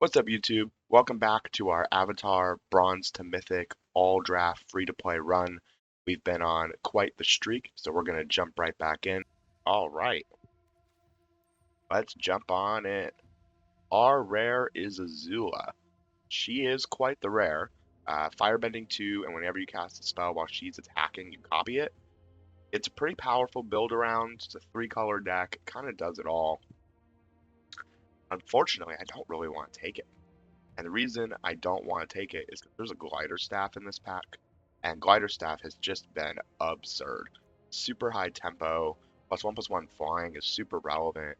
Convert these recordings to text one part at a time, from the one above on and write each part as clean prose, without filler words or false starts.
What's up, YouTube? Welcome back to our Avatar Bronze to Mythic all draft free to play run. We've been on quite the streak, so we're going to jump right back in. All right, let's jump on it. Our rare is Azula. She is quite the rare. Firebending 2, and whenever you cast a spell while she's attacking, you copy it. It's a pretty powerful build around. It's a 3-color deck. It kind of does it all. Unfortunately, I don't really want to take it. And the reason I don't want to take it is because there's a glider staff in this pack, and glider staff has just been absurd. Super high tempo, +1/+1 flying is super relevant.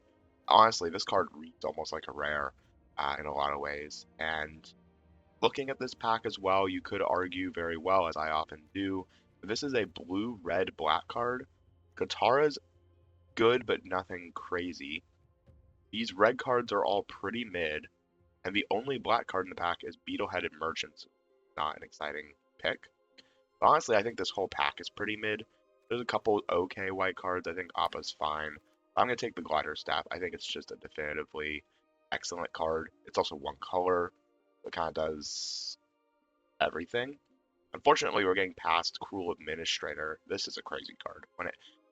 Honestly, this card reads almost like a rare in a lot of ways. And looking at this pack as well, you could argue very well, as I often do, this is a blue-red-black card. Katara's good, but nothing crazy. These red cards are all pretty mid. And the only black card in the pack is Beetle-Headed Merchants. Not an exciting pick. But honestly, I think this whole pack is pretty mid. There's a couple okay white cards. I think Appa's fine. I'm going to take the Glider Staff. I think it's just a definitively excellent card. It's also one color. It kind of does everything. Unfortunately, we're getting past Cruel Administrator. This is a crazy card.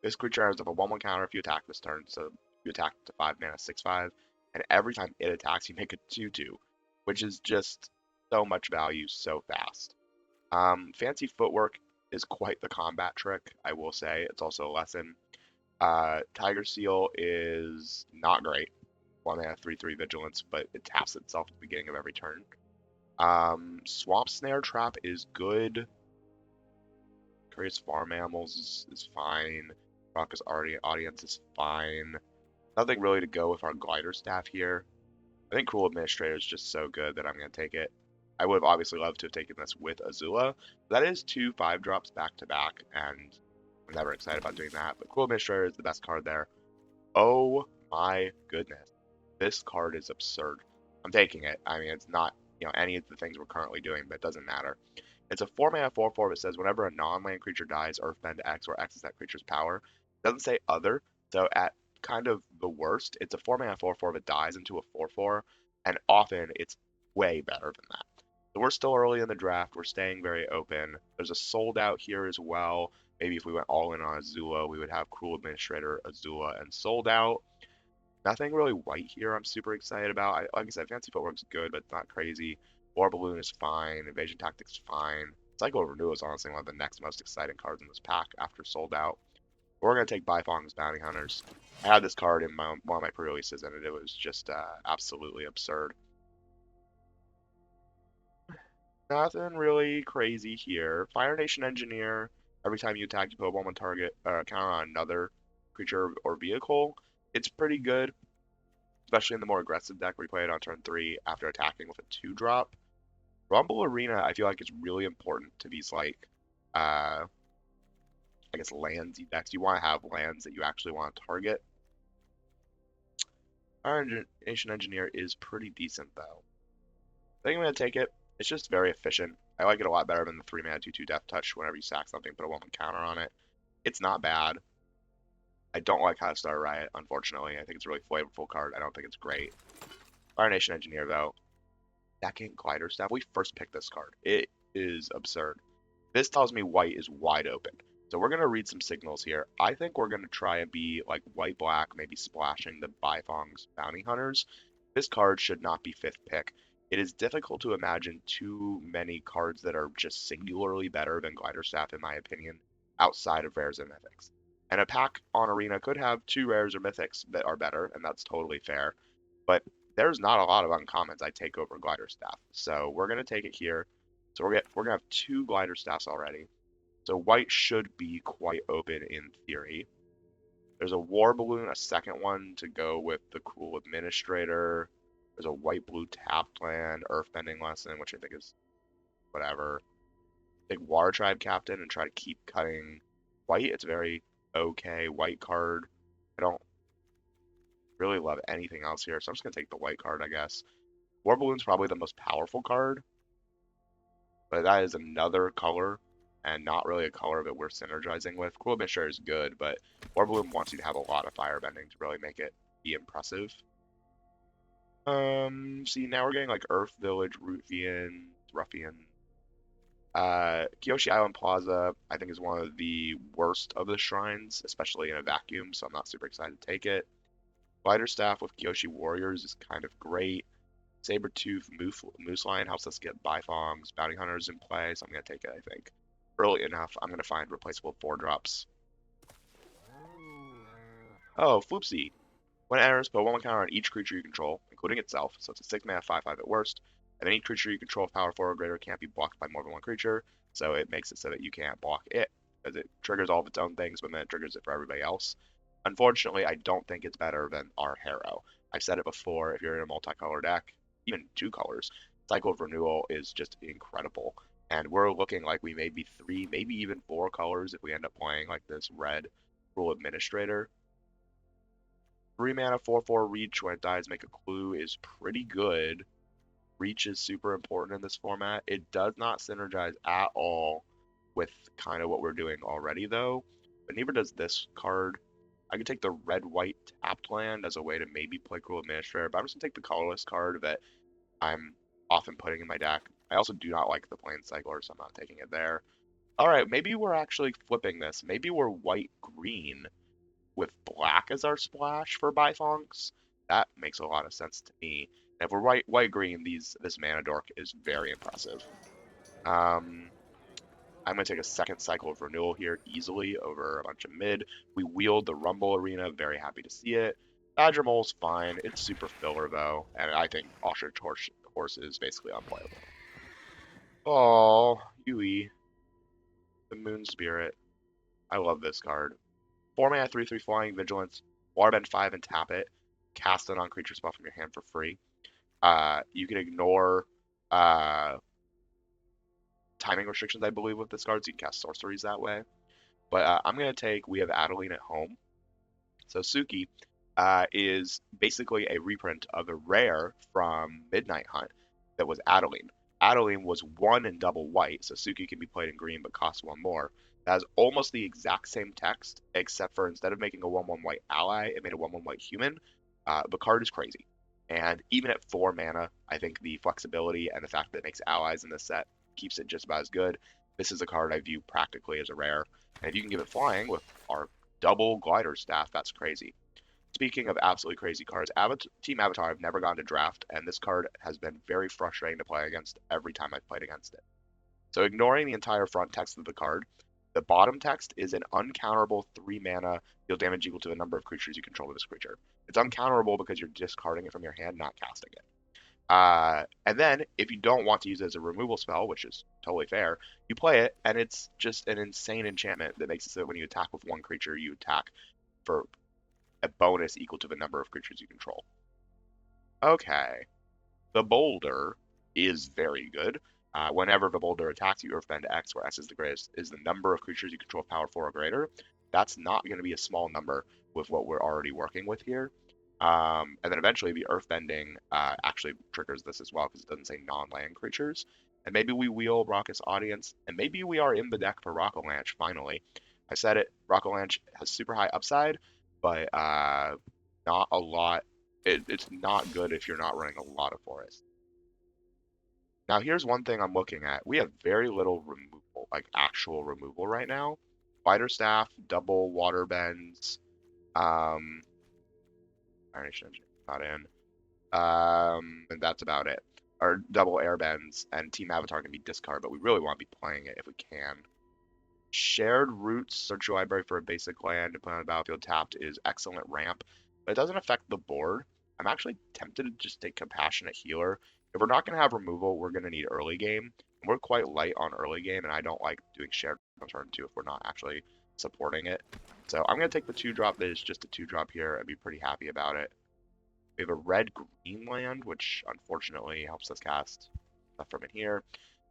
This creature has a 1/1 counter if you attack this turn, so you attack to 5 mana, 6/5, and every time it attacks, you make a 2/2, which is just so much value so fast. Fancy Footwork is quite the combat trick, I will say. It's also a lesson. Tiger Seal is not great. 1 mana, 3/3 Vigilance, but it taps itself at the beginning of every turn. Swamp Snare Trap is good. Curious Farm Animals is fine. Raucous Audience is fine. Nothing really to go with our Glider Staff here. I think Cruel Administrator is just so good that I'm going to take it. I would have obviously loved to have taken this with Azula. That is 2 5-drops back to back, and I'm never excited about doing that. But Cruel Administrator is the best card there. Oh my goodness. This card is absurd. I'm taking it. I mean, it's not any of the things we're currently doing, but it doesn't matter. It's a 4 mana 4/4 that says whenever a non-land creature dies, Earthbend X, or X is that creature's power. It doesn't say other, so at kind of the worst, it's a 4 mana 4/4 that dies into a 4/4, and often it's way better than that. So we're still early in the draft. We're staying very open. There's a sold out here as well. Maybe if we went all in on Azula, we would have Cruel Administrator, Azula, and sold out. Nothing really white here I'm super excited about. Like I said, Fancy Footwork's good, but it's not crazy. War Balloon is fine. Invasion Tactics fine. Cycle of Renewal is honestly one of the next most exciting cards in this pack after sold out. We're going to take Bifong's Bounty Hunters. I had this card in one of my pre-releases, and it was just absolutely absurd. Nothing really crazy here. Fire Nation Engineer. Every time you attack, you put a 1/1 target counter on another creature or vehicle. It's pretty good, especially in the more aggressive deck where you play it on turn 3 after attacking with a 2-drop. Rumble Arena, I feel like is really important to these I guess landsy decks. You want to have lands that you actually want to target. Fire Nation Engineer is pretty decent though. I think I'm gonna take it. It's just very efficient. I like it a lot better than the 3 mana 2/2 Death Touch. Whenever you sack something, put a 1/1 counter on it. It's not bad. I don't like how to start Riot, unfortunately. I think it's a really flavorful card. I don't think it's great. Fire Nation Engineer, though. Second Glider Staff. We first picked this card. It is absurd. This tells me white is wide open. So we're going to read some signals here. I think we're going to try and be like white-black, maybe splashing the Bifong's Bounty Hunters. This card should not be 5th pick. It is difficult to imagine too many cards that are just singularly better than Glider Staff, in my opinion, outside of rares and mythics. And a pack on Arena could have 2 rares or mythics that are better, and that's totally fair. But there's not a lot of uncommons I take over Glider Staff. So we're going to take it here. So we're going to have 2 Glider Staffs already. So white should be quite open in theory. There's a War Balloon, a second one to go with the Cruel Administrator. There's a white-blue tapped land, Earthbending Lesson, which I think is whatever. Take Water Tribe Captain and try to keep cutting white. It's a very okay white card. I don't really love anything else here, so I'm just going to take the white card, I guess. War Balloon's probably the most powerful card, but that is another color, and not really a color that we're synergizing with. Cruel Administrator is good, but War Balloon wants you to have a lot of firebending to really make it be impressive. See, now we're getting like Earth Village, Ruffian. Kyoshi Island Plaza, I think, is one of the worst of the shrines, especially in a vacuum, so I'm not super excited to take it. Glider Staff with Kyoshi Warriors is kind of great. Sabertooth Moose Lion helps us get Bifongs, Bounty Hunters in play, so I'm going to take it, I think. Early enough, I'm going to find replaceable 4-drops. Oh, Floopsy. When it enters, put 1/1 counter on each creature you control, including itself, so it's a 6-mana 5/5 at worst. And any creature you control with power 4 or greater can't be blocked by more than one creature, so it makes it so that you can't block it, because it triggers all of its own things, but then it triggers it for everybody else. Unfortunately, I don't think it's better than our Harrow. I've said it before, if you're in a multicolor deck, even 2 colors, Cycle of Renewal is just incredible. And we're looking like we may be 3, maybe even 4 colors if we end up playing like this red Rule Administrator. 3-mana 4/4 Reach when it dies, make a clue is pretty good. Reach is super important in this format. It does not synergize at all with kind of what we're doing already, though. But neither does this card. I could take the red-white tapped land as a way to maybe play Cruel Administrator, but I'm just going to take the colorless card that I'm often putting in my deck. I also do not like the Planescycler, so I'm not taking it there. Alright, maybe we're actually flipping this. Maybe we're white-green with black as our splash for Bifongs. That makes a lot of sense to me. And if we're white-green, this Mana Dork is very impressive. I'm going to take a second Cycle of Renewal here easily over a bunch of mid. We wield the Rumble Arena, very happy to see it. Badger Mole's fine. It's super filler, though, and I think Ostrich Horse is basically unplayable. Oh, Yui. The Moon Spirit. I love this card. 4-mana 3/3 Flying Vigilance, Waterbend 5 and tap it. Cast it on creature spell from your hand for free. You can ignore timing restrictions, I believe, with this card, so you can cast sorceries that way. But I'm going to take We Have Adeline at Home. So Suki is basically a reprint of a rare from Midnight Hunt that was Adeline. Adeline was 1 and double white, so Suki can be played in green but costs 1 more. That has almost the exact same text, except for instead of making a 1/1 white ally, it made a 1/1 white human. The card is crazy. And even at 4 mana, I think the flexibility and the fact that it makes allies in this set keeps it just about as good. This is a card I view practically as a rare. And if you can give it flying with our double glider staff, that's crazy. Speaking of absolutely crazy cards, Team Avatar I've never gone to draft, and this card has been very frustrating to play against every time I've played against it. So ignoring the entire front text of the card, the bottom text is an uncounterable 3-mana, deal damage equal to the number of creatures you control with this creature. It's uncounterable because you're discarding it from your hand, not casting it. And then, if you don't want to use it as a removal spell, which is totally fair, you play it, and it's just an insane enchantment that makes it so that when you attack with one creature, you attack for a bonus equal to the number of creatures you control. Okay. The Boulder is very good. Whenever the Boulder attacks you, Earthbend X, where X is the greatest, is the number of creatures you control power 4 or greater. That's not going to be a small number with what we're already working with here. And then eventually the Earthbending actually triggers this as well because it doesn't say non-land creatures. And maybe we wheel Raucous Audience, and maybe we are in the deck for Rockolanche finally. I said it, Rockolanche has super high upside, but not a lot. It's not good if you're not running a lot of forest. Now here's one thing I'm looking at. We have very little removal, like actual removal right now. Spider Staff, double water bends, Iron Engine not in. And that's about it. Or double air bends, and Team Avatar can be discard, but we really want to be playing it if we can. Shared Roots, search your library for a basic land and put on the battlefield tapped is excellent ramp, but it doesn't affect the board. I'm actually tempted to just take Compassionate Healer. If we're not going to have removal, we're going to need early game. And we're quite light on early game, and I don't like doing shared on turn 2 if we're not actually supporting it. So I'm going to take the 2-drop that is just a 2-drop here and be pretty happy about it. We have a red-green land, which unfortunately helps us cast stuff from in here.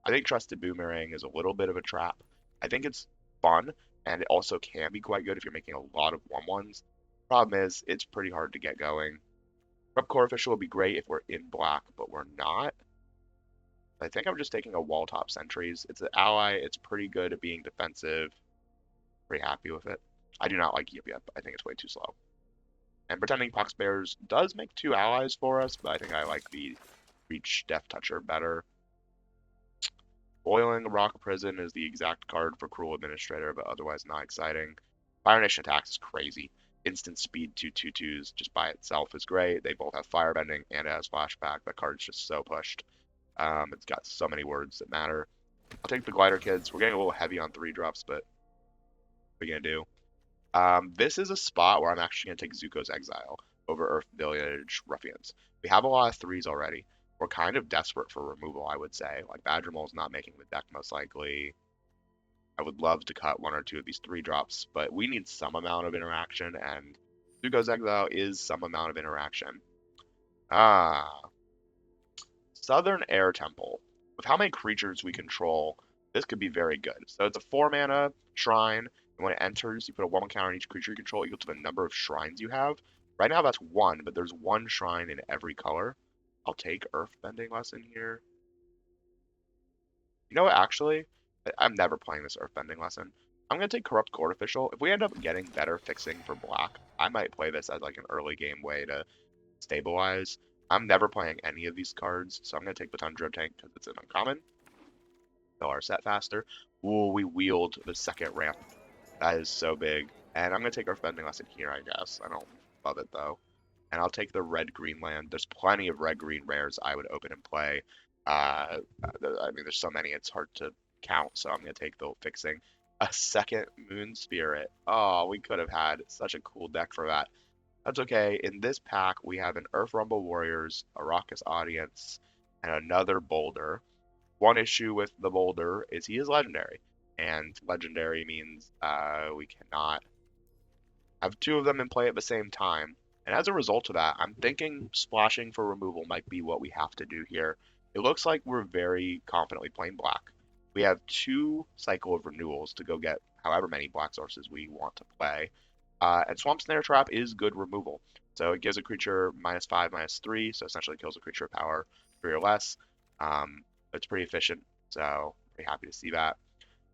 I think Trusted Boomerang is a little bit of a trap. I think it's fun, and it also can be quite good if you're making a lot of 1/1s. Problem is, it's pretty hard to get going. Rep Core Official would be great if we're in black, but we're not. I think I'm just taking a Wall Top Sentries. It's an ally. It's pretty good at being defensive. Pretty happy with it. I do not like Yip Yip. I think it's way too slow. And Pretending Pox Bears does make 2 allies for us, but I think I like the Reach Death Toucher better. Boiling Rock Prison is the exact card for Cruel Administrator, but otherwise not exciting. Fire Nation Attacks is crazy. Instant speed 2/2/2s just by itself is great. They both have firebending and it has flashback. That card's just so pushed. It's got so many words that matter. I'll take the Glider Kids. We're getting a little heavy on 3-drops, but what are we gonna do? This is a spot where I'm actually gonna take Zuko's Exile over Earth Village Ruffians. We have a lot of 3s already. We're kind of desperate for removal, I would say. Like Badgermole's not making the deck most likely. I would love to cut 1 or 2 of these 3-drops, but we need some amount of interaction, and Zuko's Exile is some amount of interaction. Southern Air Temple. With how many creatures we control, this could be very good. So it's a 4-mana shrine, and when it enters, you put a 1 counter on each creature you control equal to the number of shrines you have. Right now that's 1, but there's 1 shrine in every color. I'll take Earthbending Lesson here. You know what, actually? I'm never playing this Earthbending Lesson. I'm going to take Corrupt Court Official. If we end up getting better fixing for black, I might play this as like an early game way to stabilize. I'm never playing any of these cards, so I'm going to take Baton Drip Tank because it's an uncommon. Fill our set faster. Ooh, we wield the second ramp. That is so big. And I'm going to take Earthbending Lesson here, I guess. I don't love it, though. And I'll take the red-green land. There's plenty of red-green rares I would open and play. I mean, there's so many, it's hard to count, so I'm going to take the fixing. A second Moon Spirit. Oh, we could have had such a cool deck for that. That's okay. In this pack, we have an Earth Rumble Warriors, a Raucous Audience, and another Boulder. One issue with the Boulder is he is legendary, and legendary means we cannot have 2 of them in play at the same time. And as a result of that, I'm thinking splashing for removal might be what we have to do here. It looks like we're very confidently playing black. We have 2 cycle of renewals to go get however many black sources we want to play. And Swamp Snare Trap is good removal. So it gives a creature -5, -3, so essentially kills a creature of power 3 or less. It's pretty efficient, so pretty happy to see that.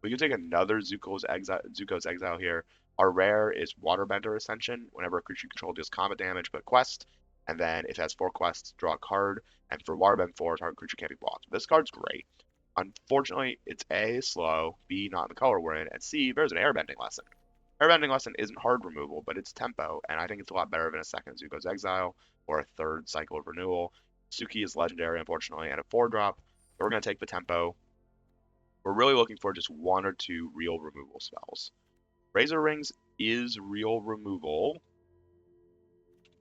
We can take another Zuko's Exile here. Our rare is Waterbender Ascension. Whenever a creature you control deals combat damage, put quest, and then if it has 4 quests, draw a card. And for Waterbend 4, target creature can't be blocked. This card's great. Unfortunately, it's A, slow, B, not in the color we're in, and C, there's an Airbending Lesson. Airbending Lesson isn't hard removal, but it's tempo, and I think it's a lot better than a second Zuko's Exile or a 3rd Cycle of Renewal. Suki is legendary, unfortunately, and a 4-drop. So we're going to take the tempo. We're really looking for just 1 or 2 real removal spells. Razor Rings is real removal.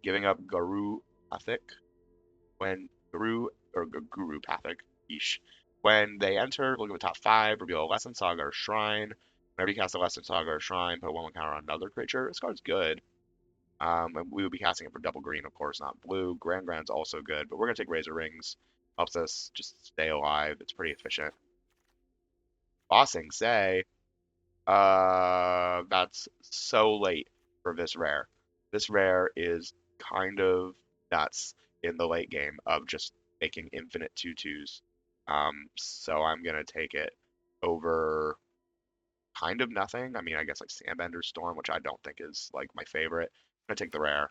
Giving up Guru Pathic when Guru Pathic, when they enter, look at the top 5, reveal a Lesson Saga or Shrine. Whenever you cast a Lesson Saga or Shrine, put a 1/1 counter on another creature. This card's good. And we would be casting it for double green, of course, not blue. Grand's also good, but we're going to take Razor Rings. Helps us just stay alive. It's pretty efficient. Bossing Say. That's so late for this rare. This rare is kind of nuts in the late game of just making infinite 2/2s. So I'm going to take it over kind of nothing. I mean, I guess like Sandbender Storm, which I don't think is like my favorite. I'm gonna take the rare.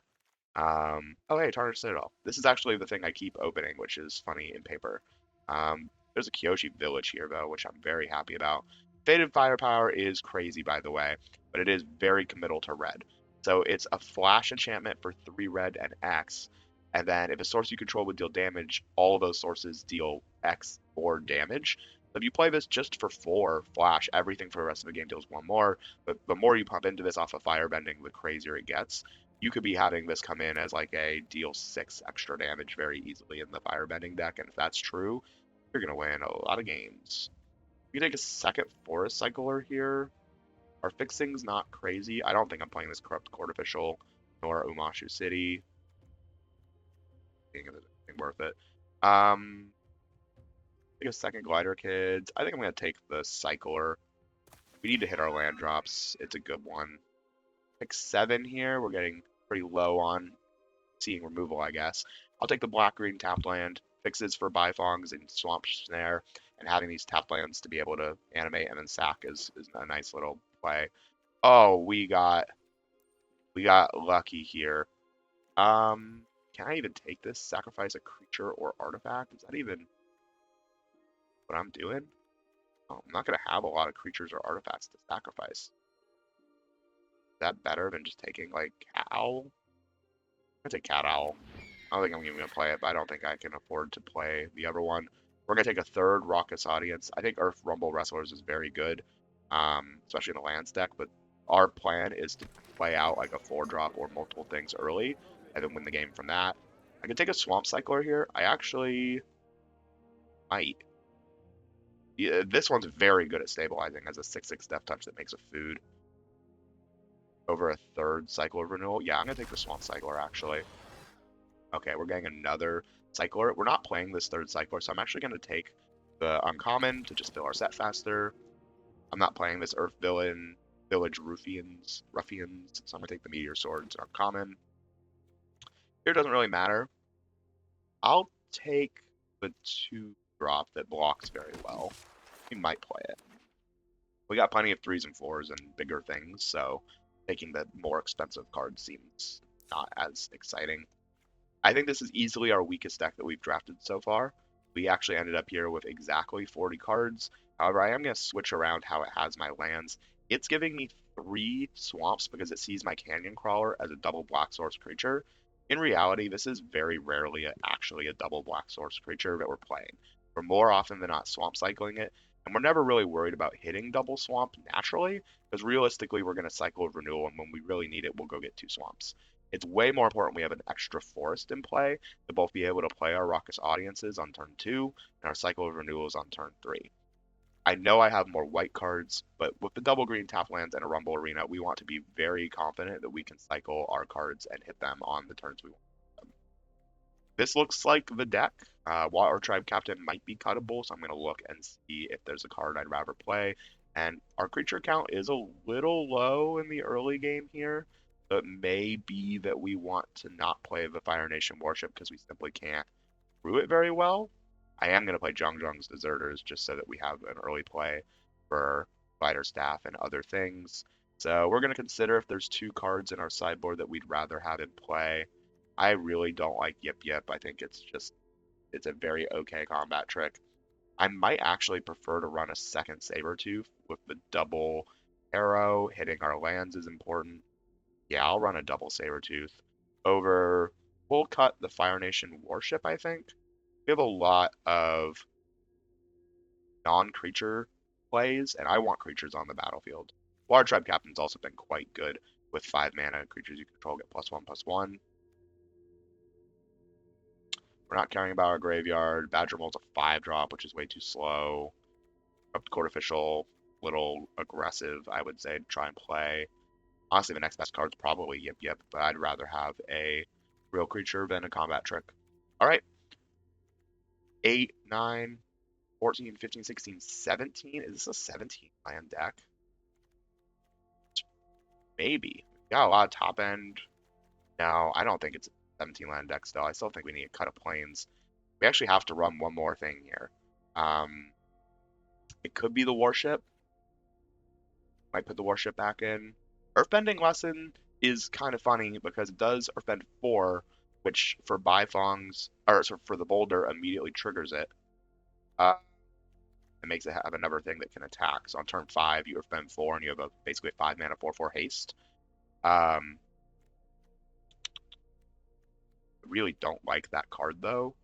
Oh hey, Tarnished Citadel. This is actually the thing I keep opening, which is funny in paper. There's a Kyoshi Village here though, which I'm very happy about. Faded Firepower is crazy, by the way, but it is very committal to red. So it's a flash enchantment for 3 red and X, and then if a source you control would deal damage, all of those sources deal X or damage. So if you play this just for 4 flash, everything for the rest of the game deals 1 more. But the more you pump into this off of Firebending, the crazier it gets. You could be having this come in as like a deal 6 extra damage very easily in the Firebending deck, and if that's true, you're gonna win a lot of games. You can take a second Forest Cycler here. Our fixing's not crazy. I don't think I'm playing this Corrupt Court Official nor Umashu City. I think it's worth it. Take a second Glider Kids. I think I'm gonna take the Cycler. We need to hit our land drops. It's a good one. Pick 7 here. We're getting pretty low on seeing removal, I guess. I'll take the black-green tap land. Fixes for Bifongs and Swamp Snare, and having these tap lands to be able to animate and then sack is a nice little play. Oh, we got lucky here. Can I even take this? Sacrifice a creature or artifact? Is that even what I'm doing? Oh, I'm not gonna have a lot of creatures or artifacts to sacrifice. Is that better than just taking like Cat Owl? I'm gonna take Cat Owl. I don't think I'm even gonna play it, but I don't think I can afford to play the other one. We're gonna take a third Raucous Audience. I think Earth Rumble Wrestlers is very good, especially in the lands deck. But our plan is to play out like a 4-drop or multiple things early, and then win the game from that. I could take a Swamp Cycler here. I actually might. Yeah, this one's very good at stabilizing as a 6/6 Death Touch that makes a food over a third Cycler Renewal. Yeah, I'm gonna take the Swamp Cycler actually. Okay, we're getting another Cycler. We're not playing this third Cycler, so I'm actually going to take the Uncommon to just fill our set faster. I'm not playing this Earth Villain, Village Ruffians, so I'm going to take the Meteor Swords Uncommon. Here doesn't really matter. I'll take the 2-drop that blocks very well. We might play it. We got plenty of 3s and 4s and bigger things, so taking the more expensive card seems not as exciting. I think this is easily our weakest deck that we've drafted so far. We actually ended up here with exactly 40 cards. However, I am going to switch around how it has my lands. It's giving me 3 swamps because it sees my Canyon Crawler as a double black source creature. In reality, this is very rarely actually a double black source creature that we're playing. We're more often than not swamp cycling it, and we're never really worried about hitting double swamp naturally, because realistically we're going to cycle renewal, and when we really need it, we'll go get 2 swamps. It's way more important we have an extra forest in play to both be able to play our Raucous Audiences on turn 2 and our Cycle of Renewals on turn 3. I know I have more white cards, but with the double green tap lands and a Rumble Arena, we want to be very confident that we can cycle our cards and hit them on the turns we want them. This looks like the deck. Water Tribe Captain might be cuttable, so I'm going to look and see if there's a card I'd rather play. And our creature count is a little low in the early game here. So it may be that we want to not play the Fire Nation Warship because we simply can't brew it very well. I am going to play Jung's Deserters just so that we have an early play for Fighter Staff and other things. So we're going to consider if there's 2 cards in our sideboard that we'd rather have in play. I really don't like Yip Yip. I think it's a very okay combat trick. I might actually prefer to run a second Sabertooth with the double arrow. Hitting our lands is important. Yeah, I'll run a double Sabertooth over. We'll cut the Fire Nation Warship, I think. We have a lot of non-creature plays, and I want creatures on the battlefield. Water Tribe Captain's also been quite good with 5 mana. Creatures you control get +1/+1. We're not caring about our graveyard. Badger Mole's a 5-drop, which is way too slow. Corrupt Court Official, little aggressive, I would say, to try and play. Honestly, the next best card's probably Yip Yip, but I'd rather have a real creature than a combat trick. All right. 8, 9, 14, 15, 16, 17. Is this a 17 land deck? Maybe. Got a lot of top end. No, I don't think it's a 17 land deck still. I still think we need a cut of plains. We actually have to run one more thing here. It could be the warship. Might put the warship back in. Earthbending Lesson is kind of funny because it does Earthbend 4, which for Bifong's, or for the Boulder immediately triggers it. It makes it have another thing that can attack. So on turn 5, you Earthbend 4 and you have basically a 5 mana 4/4 haste. Really don't like that card though,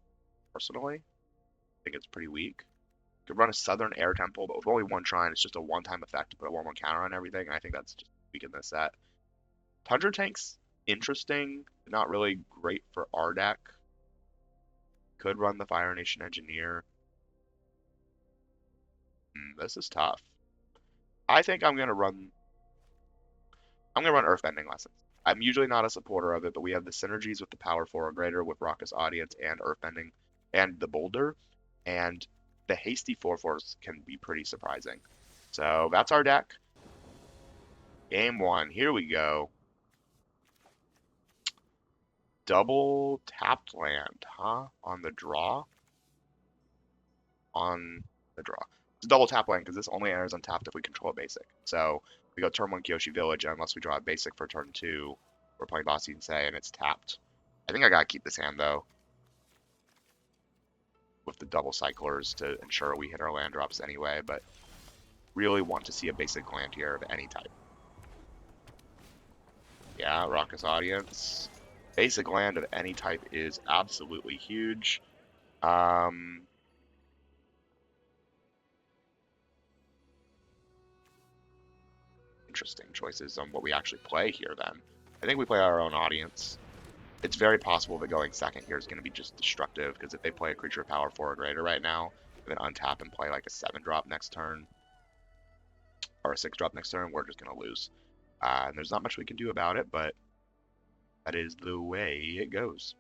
personally. I think it's pretty weak. You could run a Southern Air Temple, but with only 1 shrine, it's just a one-time effect to put a 1/1 counter on everything, and I think that's just weak in this set. Tundra Tank's interesting, but not really great for our deck. Could run the Fire Nation Engineer. This is tough. I think I'm gonna run Earthbending Lessons. I'm usually not a supporter of it, but we have the synergies with the Power 4 or greater with Raucous Audience and Earthbending and the Boulder, and the hasty 4/4s can be pretty surprising. So that's our deck. Game 1, here we go. Double tapped land, huh? On the draw? On the draw. It's a double tap land because this only enters untapped if we control a basic. So we go turn 1 Kyoshi Village, and unless we draw a basic for turn 2, we're playing Bossy and Say, and it's tapped. I think I gotta keep this hand though, with the double cyclers to ensure we hit our land drops anyway, but really want to see a basic land here of any type. Yeah, Raucous Audience. Basic land of any type is absolutely huge. Interesting choices on what we actually play here then. I think we play our own audience. It's very possible that going second here is going to be just destructive, because if they play a creature of power 4 or greater right now, and then untap and play like a 7-drop next turn, or a 6-drop next turn, we're just going to lose. And there's not much we can do about it, but that is the way it goes.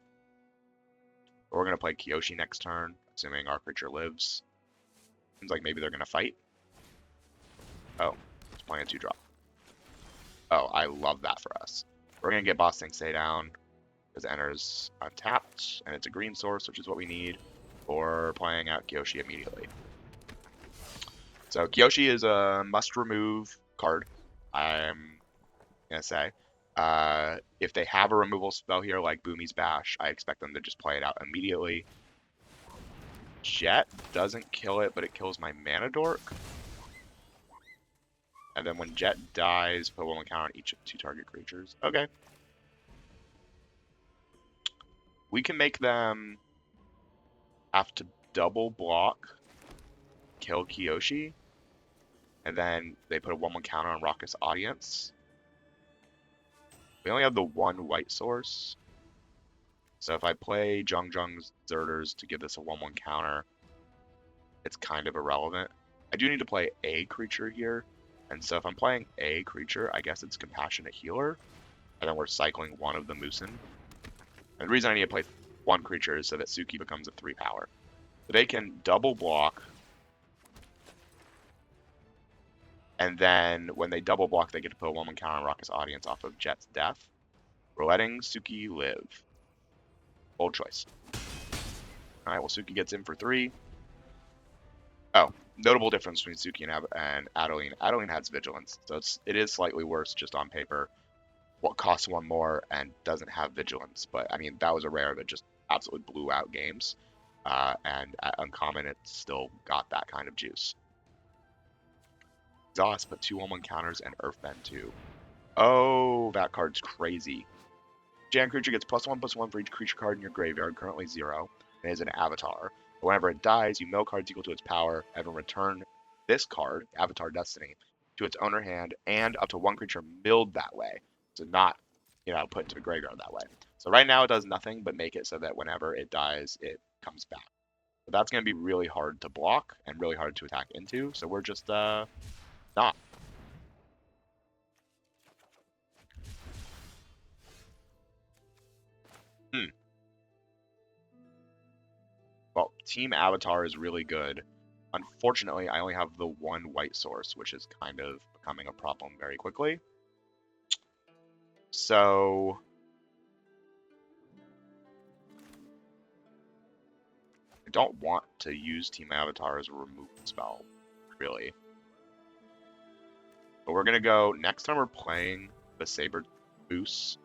We're going to play Kyoshi next turn, assuming our creature lives. Seems like maybe they're going to fight. Oh, it's playing a 2-drop. Oh, I love that for us. We're going to get Boss Sensei down, because it enters untapped, and it's a green source, which is what we need for playing out Kyoshi immediately. So Kyoshi is a must-remove card, I'm going to say. If they have a removal spell here, like Boomy's Bash, I expect them to just play it out immediately. Jet doesn't kill it, but it kills my Mana Dork. And then when Jet dies, put 1 counter on each of 2 target creatures. Okay. We can make them have to double block, kill Kyoshi, and then they put a 1/1 counter on Raucous Audience. We only have the 1 white source. So if I play Jung's Zerders to give this a 1/1 counter, it's kind of irrelevant. I do need to play a creature here. And so if I'm playing a creature, I guess it's Compassionate Healer. And then we're cycling 1 of the Moosin. And the reason I need to play 1 creature is so that Suki becomes a 3-power. They can double block. And then when they double block, they get to put a 1/1 counter on Raucous Audience off of Jet's death. We're letting Suki live. Bold choice. Alright, well, Suki gets in for 3. Oh, notable difference between Suki and Adeline. Adeline has Vigilance, so it is slightly worse just on paper. What costs 1 more and doesn't have Vigilance, but I mean, that was a rare that just absolutely blew out games. And at Uncommon, it still got that kind of juice. Exhaust, but 2 1/1 counters and Earthbend too. Oh, that card's crazy. Jam creature gets +1/+1 for each creature card in your graveyard, currently 0, and is an avatar. But whenever it dies, you mill cards equal to its power, and then return this card, Avatar Destiny, to its owner hand, and up to 1 creature milled that way. So not, put into the graveyard that way. So right now it does nothing but make it so that whenever it dies, it comes back. But that's going to be really hard to block and really hard to attack into, so we're just, not. Well, Team Avatar is really good. Unfortunately, I only have the 1 white source, which is kind of becoming a problem very quickly. So I don't want to use Team Avatar as a removal spell, really. But we're going to go, next time we're playing the Saber Moose.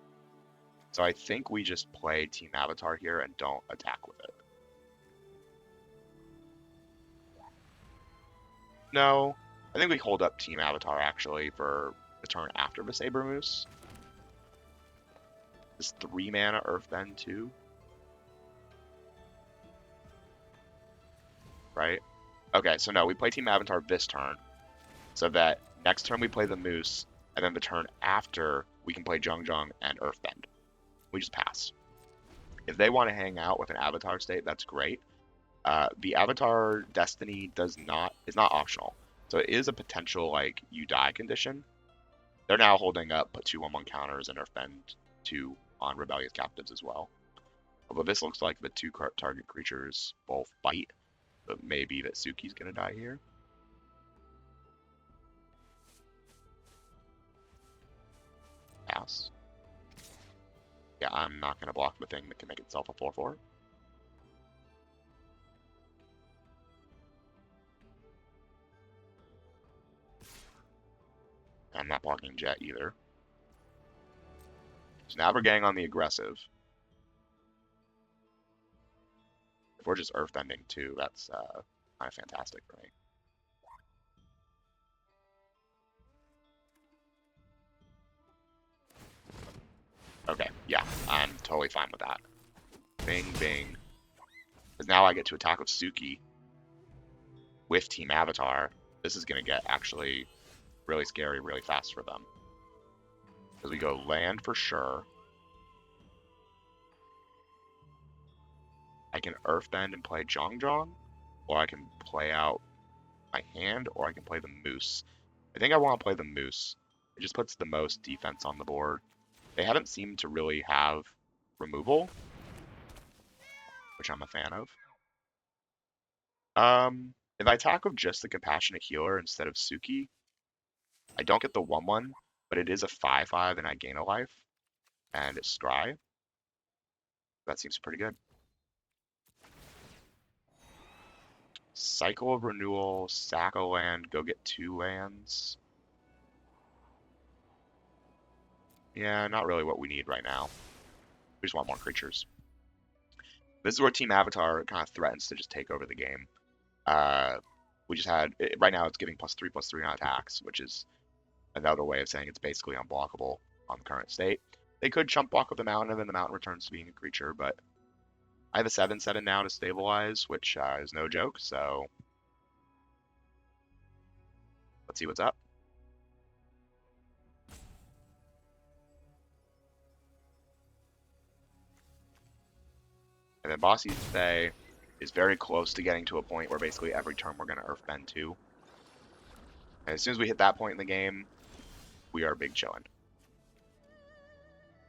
So I think we just play Team Avatar here and don't attack with it. No, I think we hold up Team Avatar actually for the turn after the Saber Moose. This 3 mana Earthbend too. Right? Okay, so no, we play Team Avatar this turn. So that next turn we play the Moose, and then the turn after we can play Jung and Earthbend. We just pass. If they want to hang out with an Avatar state, that's great. The Avatar Destiny is not optional. So it is a potential, like, you die condition. They're now holding up, put 2 1/1 counters and Earthbend 2 on Rebellious Captives as well. Although this looks like the 2 target creatures both bite, but maybe that Suki's going to die here. Pass. Yeah, I'm not going to block the thing that can make itself a 4/4. I'm not blocking Jet either. So now we're getting on the aggressive. If we're just earthbending too, that's kind of fantastic for me. Okay, yeah, I'm totally fine with that. Bing, bing. Because now I get to attack with Suki with Team Avatar. This is going to get actually really scary really fast for them. Because we go land for sure. I can Earthbend and play Zhong, or I can play out my hand, or I can play the Moose. I think I want to play the Moose. It just puts the most defense on the board. They haven't seemed to really have removal, which I'm a fan of. If I attack with just the Compassionate Healer instead of Suki, I don't get the 1/1, but it is a 5/5 and I gain a life, and it's Scry. That seems pretty good. Cycle of Renewal, sack a land, go get 2 lands. Yeah, not really what we need right now. We just want more creatures. This is where Team Avatar kind of threatens to just take over the game. We just had, right now it's giving +3/+3 on attacks, which is another way of saying it's basically unblockable on the current state. They could chump block with the mountain, and then the mountain returns to being a creature, but I have a 7/7 now to stabilize, which is no joke, so let's see what's up. And then Bossy Bay is very close to getting to a point where basically every turn we're going to Earthbend too. And as soon as we hit that point in the game, we are big chillin'.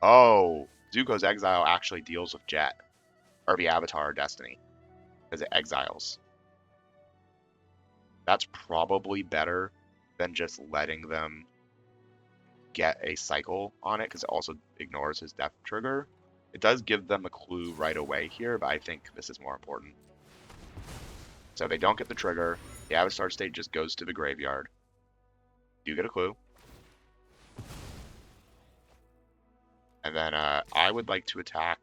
Oh, Zuko's Exile actually deals with Jet, or the Avatar Destiny, because it exiles. That's probably better than just letting them get a cycle on it, because it also ignores his death trigger. It does give them a clue right away here, but I think this is more important. So they don't get the trigger. The Avatar state just goes to the graveyard. You get a clue. And then I would like to attack.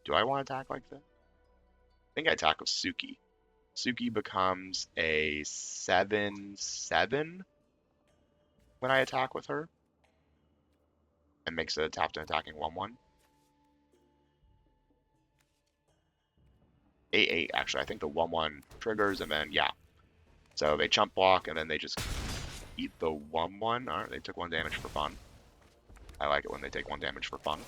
Do I want to attack like this? I think I attack with Suki. Suki becomes a 7/7 when I attack with her. And makes it a tapped and attacking 1/1. 8/8 actually. I think the 1/1 triggers and then yeah. So they chump block and then they just eat the 1/1. Alright, they took 1 damage for fun. I like it when they take 1 damage for fun.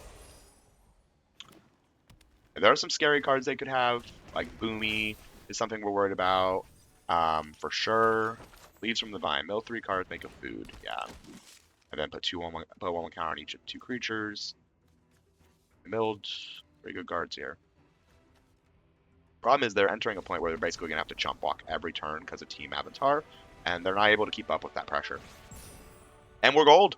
And there are some scary cards they could have, like Boomy is something we're worried about. For sure. Leaves from the Vine. Mill 3 cards, make a food. Yeah. And then put 1/1 counter on each of 2 creatures. Milled. Very good cards here. Problem is they're entering a point where they're basically going to have to chump block every turn because of Team Avatar, and they're not able to keep up with that pressure. And we're gold!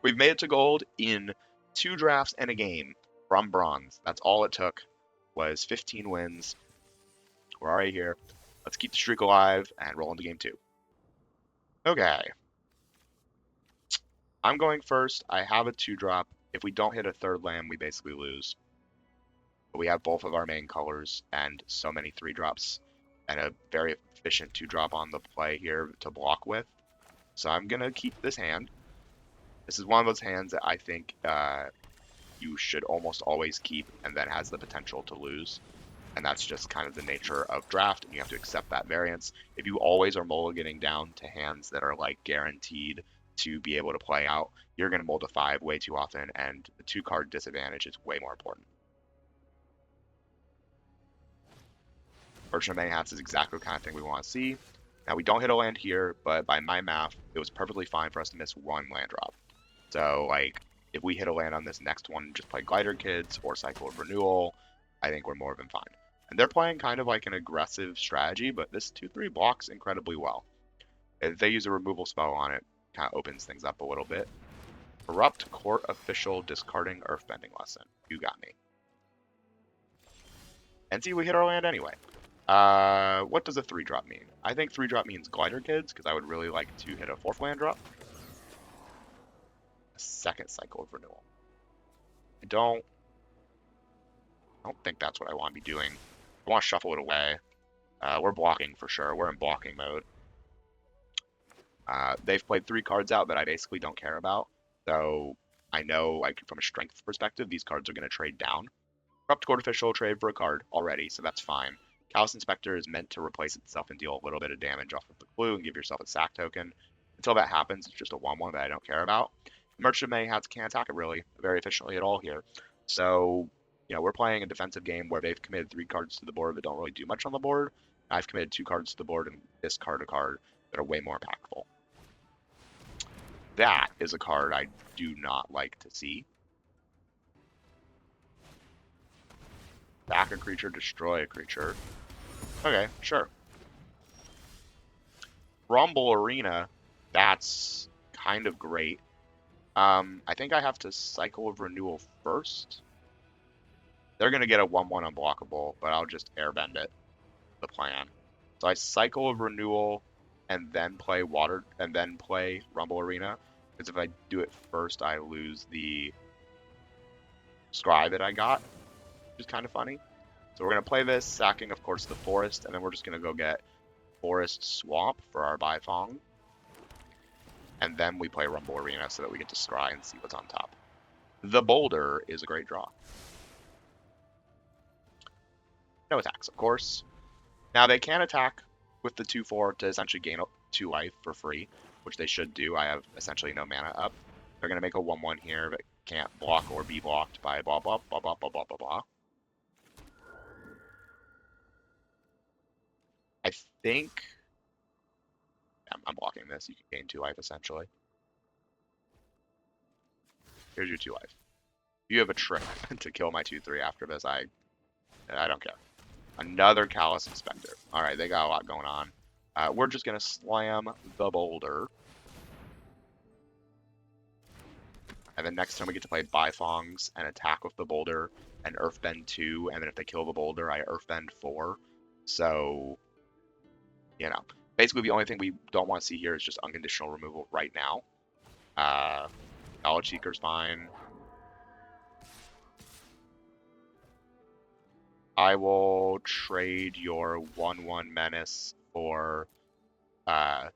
We've made it to gold in 2 drafts and a game from bronze. That's all it took, was 15 wins. We're already here. Let's keep the streak alive and roll into game 2. Okay. I'm going first. I have a 2-drop. If we don't hit a 3rd land, we basically lose. But we have both of our main colors and so many 3-drops and a very efficient 2-drop on the play here to block with. So I'm going to keep this hand. This is one of those hands that I think you should almost always keep and then has the potential to lose. And that's just kind of the nature of draft, and you have to accept that variance. If you always are mulliganing down to hands that are like guaranteed to be able to play out, you're going to mold a 5 way too often, and the 2-card disadvantage is way more important. Merchant of Many Hats is exactly the kind of thing we want to see. Now, we don't hit a land here, but by my math, it was perfectly fine for us to miss 1 land drop. So, like, if we hit a land on this next one, just play Glider Kids or Cycle of Renewal, I think we're more than fine. And they're playing kind of like an aggressive strategy, but this 2/3 blocks incredibly well. If they use a removal spell on it, kind of opens things up a little bit. Corrupt Court Official discarding Earthbending Lesson. You got me. And see, we hit our land anyway. What does a 3-drop mean? I think 3-drop means Glider Kids, because I would really like to hit a 4th land drop. A 2nd Cycle of Renewal. I don't think that's what I want to be doing. I want to shuffle it away. We're blocking for sure. We're in blocking mode. They've played 3 cards out that I basically don't care about. So I know, like, from a strength perspective, these cards are going to trade down. Corrupt Court Official trade for a card already, so that's fine. Callous Inspector is meant to replace itself and deal a little bit of damage off of the clue and give yourself a sack token. Until that happens, it's just a 1/1 that I don't care about. Merchant of Mayhem can't attack it really very efficiently at all here. So, we're playing a defensive game where they've committed 3 cards to the board that don't really do much on the board. I've committed 2 cards to the board and discard a card that are way more impactful. That is a card I do not like to see. Back a creature, destroy a creature. Okay, sure. Rumble Arena, that's kind of great. I think I have to Cycle of Renewal first. They're going to get a 1/1 unblockable, but I'll just airbend it, the plan. So I Cycle of Renewal and then play Rumble Arena. Because if I do it first, I lose the Scry that I got, which is kind of funny. So we're going to play this, sacking, of course, the Forest, and then we're just going to go get Forest Swamp for our Bifong. And then we play Rumble Arena so that we get to scry and see what's on top. The Boulder is a great draw. No attacks, of course. Now they can attack with the 2/4 to essentially gain 2 life for free, which they should do. I have essentially no mana up. They're going to make a 1/1 here, but can't block or be blocked by blah, blah, blah, blah, blah, blah, blah, blah. I think I'm blocking this. You can gain 2 life, essentially. Here's your 2 life. If you have a trick to kill my 2/3 after this, I don't care. Another Callous Inspector. Alright, they got a lot going on. We're just going to slam the Boulder. And then next time we get to play Bifongs and attack with the Boulder and Earthbend 2, and then if they kill the Boulder, I Earthbend 4. So, basically the only thing we don't want to see here is just unconditional removal right now. Knowledge Seeker's fine. I will trade your 1/1 Menace for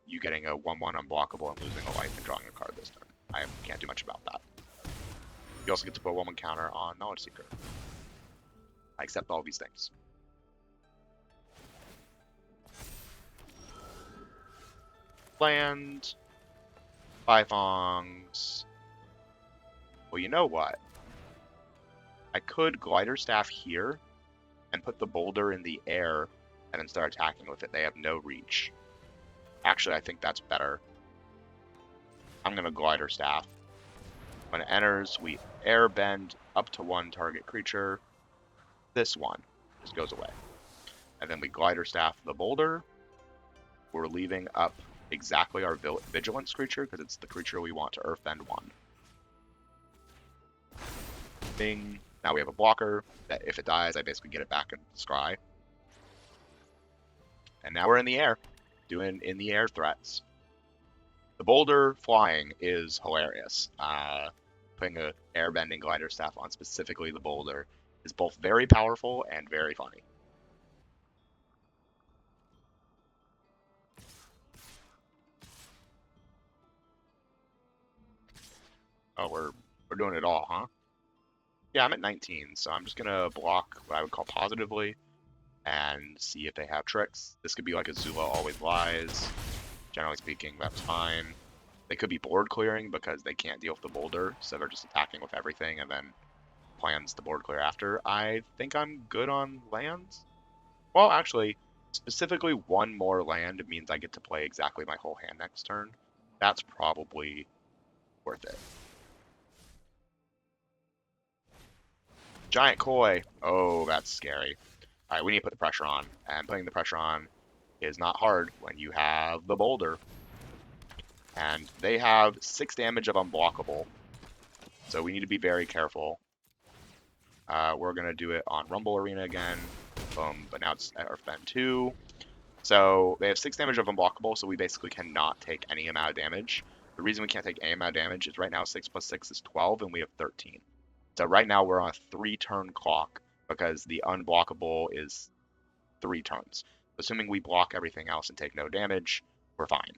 you getting a 1/1 unblockable and losing a life and drawing a card this turn. I can't do much about that. You also get to put a 1/1 counter on Knowledge Seeker. I accept all these things. Land. Bifongs. Well, you know what? I could Glider Staff here and put the Boulder in the air and then start attacking with it. They have no reach. Actually, I think that's better. I'm going to Glider Staff. When it enters, we airbend up to 1 target creature. This one just goes away. And then we Glider Staff the Boulder. We're leaving up exactly our Vigilance creature because it's the creature we want to Earthbend 1. Bing. Now we have a blocker that if it dies, I basically get it back and scry. And now we're in the air, doing in the air threats. The Boulder flying is hilarious. Putting a airbending Glider Staff on specifically the Boulder is both very powerful and very funny. Oh, we're doing it all, huh? Yeah, I'm at 19, so I'm just gonna block what I would call positively and see if they have tricks. This could be like a Zula Always Lies. Generally speaking, that's fine. They could be board clearing because they can't deal with the Boulder, so they're just attacking with everything and then plans to board clear after. I think I'm good on lands. Well, actually, specifically 1 more land means I get to play exactly my whole hand next turn. That's probably worth it. Giant Koi. Oh, that's scary. Alright, we need to put the pressure on. And putting the pressure on is not hard when you have the Boulder. And they have 6 damage of unblockable. So we need to be very careful. We're going to do it on Rumble Arena again. Boom, but now it's at Earthbend 2. So they have 6 damage of unblockable, so we basically cannot take any amount of damage. The reason we can't take any amount of damage is right now 6 plus 6 is 12, and we have 13. So right now we're on a 3-turn clock because the unblockable is 3 turns. Assuming we block everything else and take no damage, we're fine.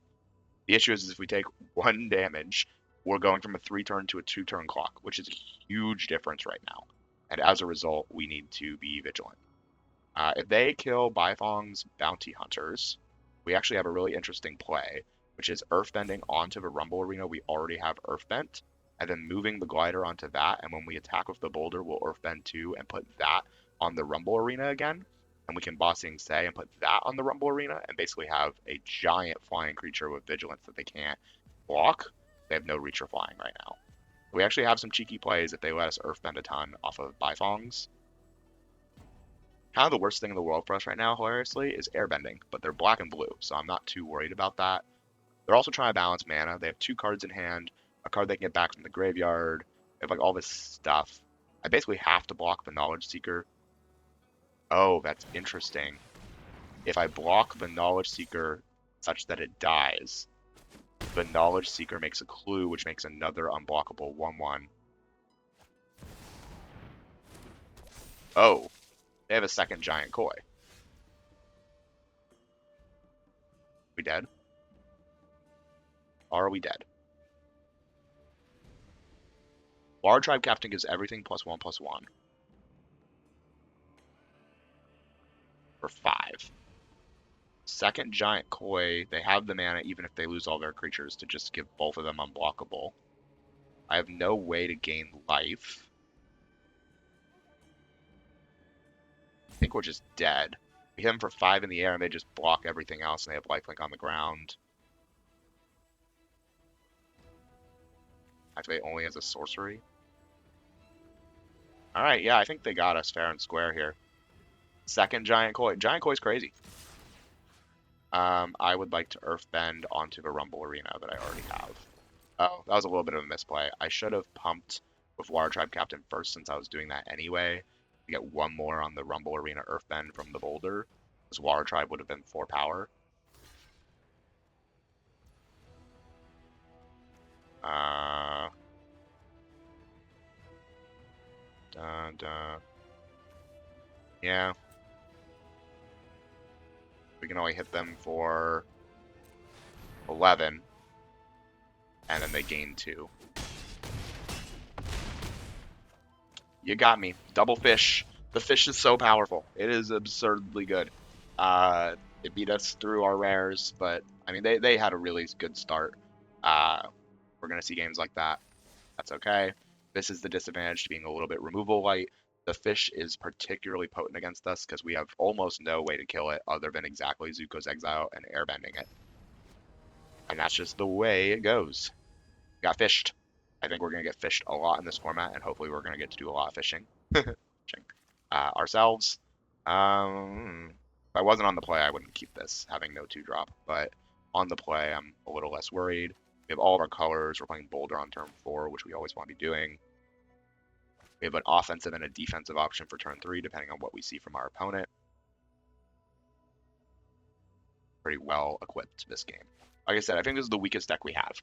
The issue is if we take 1 damage, we're going from a 3-turn to a 2-turn clock, which is a huge difference right now. And as a result, we need to be vigilant. If they kill Bifong's bounty hunters, we actually have a really interesting play, which is earthbending onto the Rumble Arena. We already have earthbent, and then moving the glider onto that, and when we attack with the boulder, we'll earthbend too and put that on the Rumble Arena again. And we can Bossing Say and put that on the Rumble Arena and basically have a giant flying creature with vigilance that they can't block. They have no reach or flying right now. We actually have some cheeky plays if they let us earthbend a ton off of Bifongs. Kind of the worst thing in the world for us right now, hilariously, is airbending, but they're black and blue, so I'm not too worried about that. They're also trying to balance mana. They have 2 cards in hand, a card they can get back from the graveyard. They have like all this stuff. I basically have to block the Knowledge Seeker. Oh, that's interesting. If I block the Knowledge Seeker such that it dies, the Knowledge Seeker makes a clue, which makes another unblockable 1/1. Oh, they have a second giant koi. We dead? Are we dead? Water Tribe Captain gives everything +1/+1. For 5. Second giant koi, they have the mana even if they lose all their creatures to just give both of them unblockable. I have no way to gain life. I think we're just dead. We hit them for 5 in the air and they just block everything else and they have lifelink on the ground. Activate only as a sorcery. Alright, yeah, I think they got us fair and square here. Second giant koi. Giant koi's crazy. I would like to earthbend onto the Rumble Arena that I already have. Oh, that was a little bit of a misplay. I should have pumped with Water Tribe Captain first since I was doing that anyway. To get 1 more on the Rumble Arena earthbend from the Boulder. Because Water Tribe would have been 4 power. Yeah. We can only hit them for 11. And then they gain 2. You got me. Double fish. The fish is so powerful. It is absurdly good. It beat us through our rares, but I mean they had a really good start. We're gonna see games like that. That's okay. This is the disadvantage to being a little bit removal light. The fish is particularly potent against us because we have almost no way to kill it other than exactly Zuko's Exile and airbending it. And that's just the way it goes. Got fished. I think we're going to get fished a lot in this format, and hopefully we're going to get to do a lot of fishing. Ourselves. If I wasn't on the play, I wouldn't keep this, having no 2-drop. But on the play, I'm a little less worried. We have all of our colors. We're playing Boulder on turn 4, which we always want to be doing. We have an offensive and a defensive option for turn 3, depending on what we see from our opponent. Pretty well equipped this game. Like I said, I think this is the weakest deck we have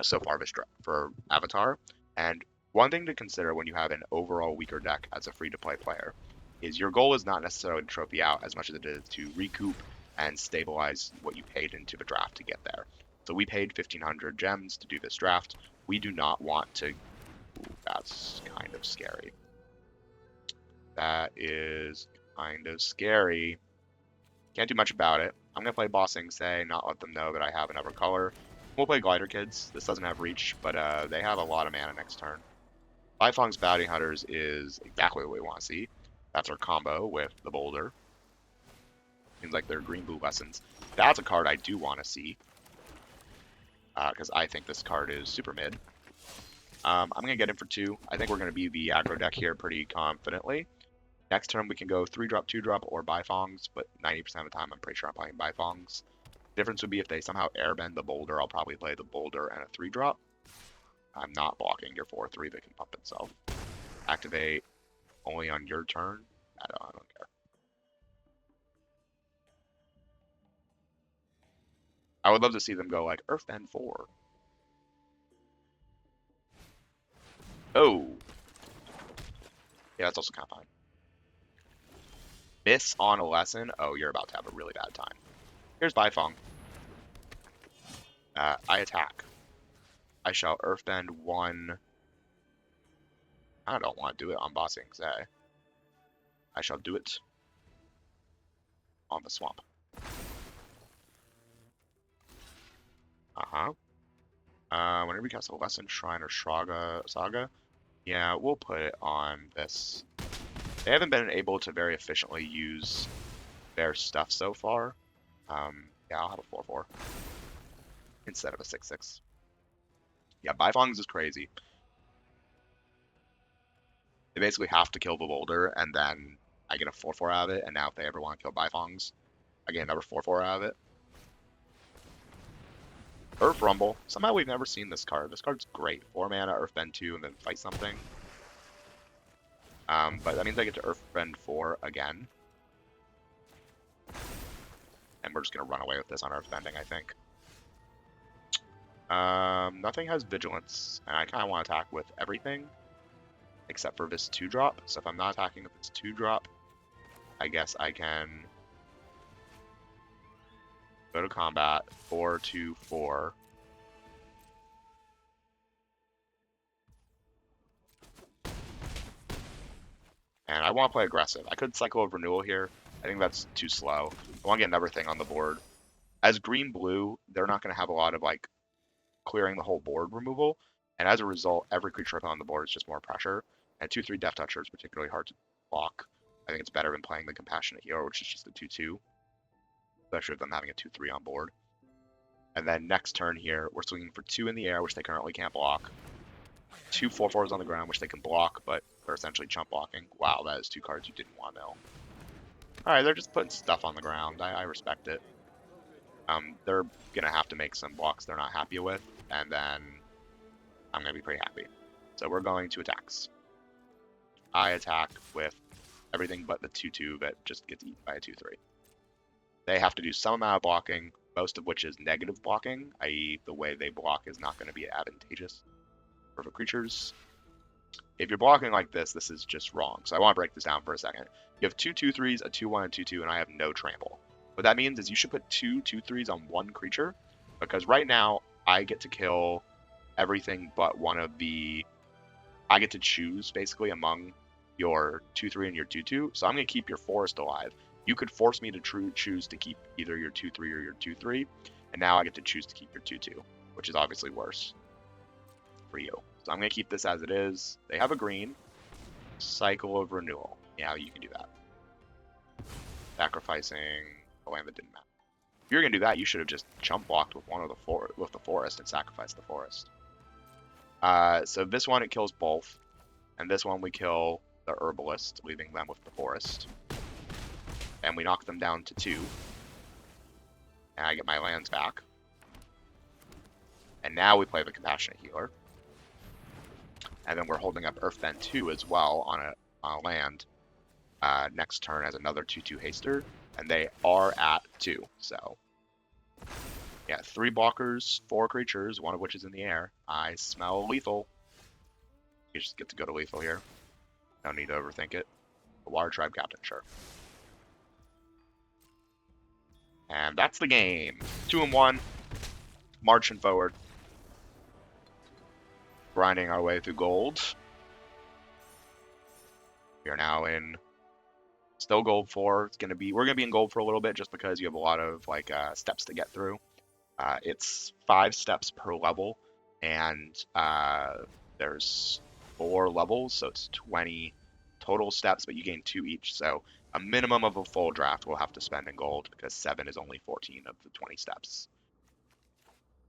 so far for Avatar. And one thing to consider when you have an overall weaker deck as a free-to-play player is your goal is not necessarily to trophy out as much as it is to recoup and stabilize what you paid into the draft to get there. So we paid 1,500 gems to do this draft. We do not want to... Ooh, that's kind of scary. That is kind of scary. Can't do much about it. I'm going to play Bossing Say, not let them know that I have another color. We'll play Glider Kids. This doesn't have reach, but they have a lot of mana next turn. Bifong's Bounty Hunters is exactly what we want to see. That's our combo with the Boulder. Seems like they're green-blue lessons. That's a card I do want to see. Because I think this card is super mid. I'm going to get in for 2. I think we're going to be the aggro deck here pretty confidently. Next turn, we can go 3-drop, 2-drop, or Bifongs, but 90% of the time, I'm pretty sure I'm playing Bifongs. Difference would be if they somehow airbend the Boulder, I'll probably play the Boulder and a 3-drop. I'm not blocking your 4-3 that can pump itself. Activate only on your turn. I don't care. I would love to see them go like Earthbend 4. Oh. Yeah, that's also kind of fine. Miss on a lesson. Oh, you're about to have a really bad time. Here's Bifong. I attack. I shall Earthbend 1. I don't want to do it on Bossing Zay. I shall do it on the swamp. Whenever we cast a Lesson, Shrine, or Saga, yeah, we'll put it on this. They haven't been able to very efficiently use their stuff so far. Yeah, I'll have a 4/4 instead of a 6/6. Yeah, Bifong's is crazy. They basically have to kill the Boulder, and then I get a 4/4 out of it, and now if they ever want to kill Bifongs, I get another 4/4 out of it. Earth Rumble. Somehow we've never seen this card. This card's great. 4 mana, Earthbend 2, and then fight something. But that means I get to Earthbend 4 again. And we're just going to run away with this on Earthbending, I think. Nothing has Vigilance, and I kind of want to attack with everything, except for this 2-drop. So if I'm not attacking with this 2-drop, I guess I can go to combat, 4/2/4. And I want to play aggressive. I could cycle of Renewal here. I think that's too slow. I want to get another thing on the board. As green-blue, they're not going to have a lot of, like, clearing the whole board removal. And as a result, every creature on the board is just more pressure. And 2/3 Death Toucher is particularly hard to block. I think it's better than playing the Compassionate Healer, which is just a 2/2. Especially with them having a 2/3 on board. And then next turn here, we're swinging for 2 in the air, which they currently can't block. 2 4/4s on the ground, which they can block, but they're essentially chump blocking. Wow, that is 2 cards you didn't want to know. Alright, they're just putting stuff on the ground. I respect it. They're going to have to make some blocks they're not happy with, and then I'm going to be pretty happy. So we're going to attacks. I attack with everything but the 2/2 that just gets eaten by a 2/3. They have to do some amount of blocking, most of which is negative blocking, i.e. the way they block is not going to be advantageous for the creatures. If you're blocking like this, this is just wrong. So I want to break this down for a second. You have 2 2/3s, a 2/1, and 2/2, and I have no trample. What that means is you should put 2 2/3s on one creature, because right now I get to kill everything but one of the... I get to choose, basically, among your 2/3 and your 2/2, so I'm going to keep your forest alive. You could force me to choose to keep either your 2/3 or your 2/3, and now I get to choose to keep your 2/2, which is obviously worse for you. So I'm going to keep this as it is. They have a green. Cycle of Renewal. Yeah, you can do that. Sacrificing a land that didn't matter. If you're going to do that, you should have just chump blocked with one of the forest and sacrificed the forest. So this one, it kills both. And this one, we kill the Herbalist, leaving them with the forest. And we knock them down to 2. And I get my lands back. And now we play the Compassionate Healer. And then we're holding up Earthbend 2 as well on a land next turn as another 2/2 haster. And they are at 2. So, yeah, 3 blockers, 4 creatures, one of which is in the air. I smell lethal. You just get to go to lethal here. No need to overthink it. The Water Tribe Captain, sure. And that's the game. 2-1. Marching forward. Grinding our way through gold. We are now in still gold 4. We're gonna be in gold for a little bit just because you have a lot of like steps to get through. It's 5 steps per level, and there's 4 levels, so it's 20 total steps, but you gain 2 each. So a minimum of a full draft we'll have to spend in gold because 7 is only 14 of the 20 steps.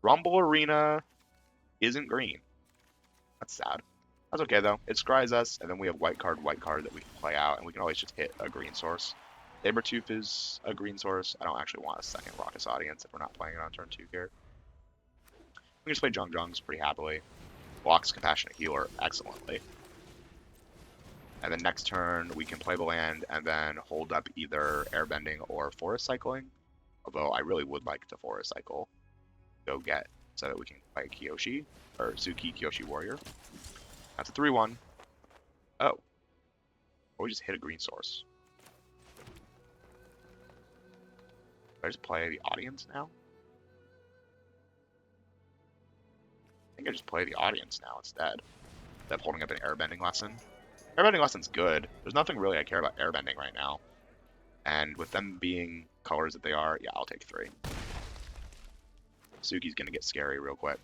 Rumble Arena isn't green. That's sad. That's okay though. It scries us, and then we have white card that we can play out, and we can always just hit a green source. Sabertooth is a green source. I don't actually want a second Raucous Audience if we're not playing it on turn 2 here. We can just play Jungs pretty happily. Blocks Compassionate Healer excellently. And then next turn we can play the land and then hold up either Airbending or Forest Cycling. Although I really would like to Forest Cycle. Go get so that we can play Kyoshi, or Suki Kyoshi Warrior. That's a 3/1. Oh. Or we just hit a green source. I just play the audience now? I think I just play the audience now instead of holding up an airbending lesson. Airbending lesson's good. There's nothing really I care about airbending right now. And with them being colors that they are, yeah, I'll take 3. Suki's gonna get scary real quick.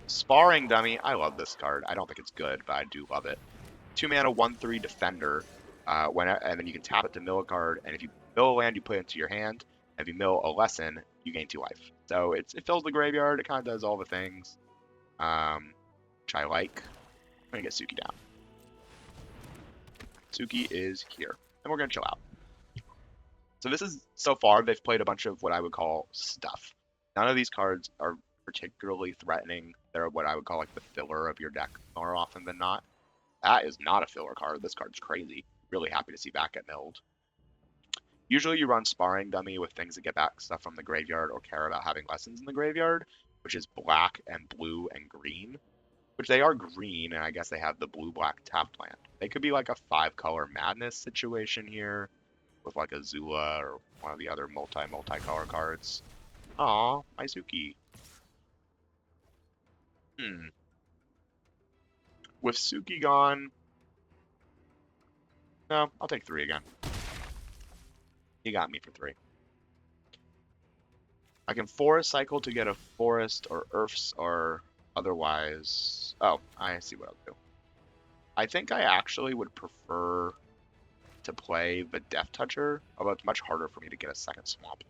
Sparring Dummy, I love this card. I don't think it's good, but I do love it. 2 mana, 1/3 defender. And then you can tap it to mill a card, and if you mill a land, you put it into your hand. And if you mill a lesson, you gain 2 life. So it fills the graveyard. It kind of does all the things, which I like. I'm gonna get Suki down. Suki is here, and we're gonna chill out. So this is, so far, they've played a bunch of what I would call stuff. None of these cards are particularly threatening. They're what I would call like the filler of your deck more often than not. That is not a filler card. This card's crazy. Really happy to see back get milled. Usually you run Sparring Dummy with things that get back stuff from the graveyard or care about having lessons in the graveyard, which is black and blue and green. Which they are green, and I guess they have the blue-black tapped land. They could be like a 5-color madness situation here, with like a Zula or one of the other multi-color cards. Aw, my Suki. With Suki gone, no, I'll take 3 again. You got me for 3. I can forest cycle to get a forest or earths or otherwise. Oh, I see what I'll do. I think I actually would prefer to play the Death Toucher, although it's much harder for me to get a second swamp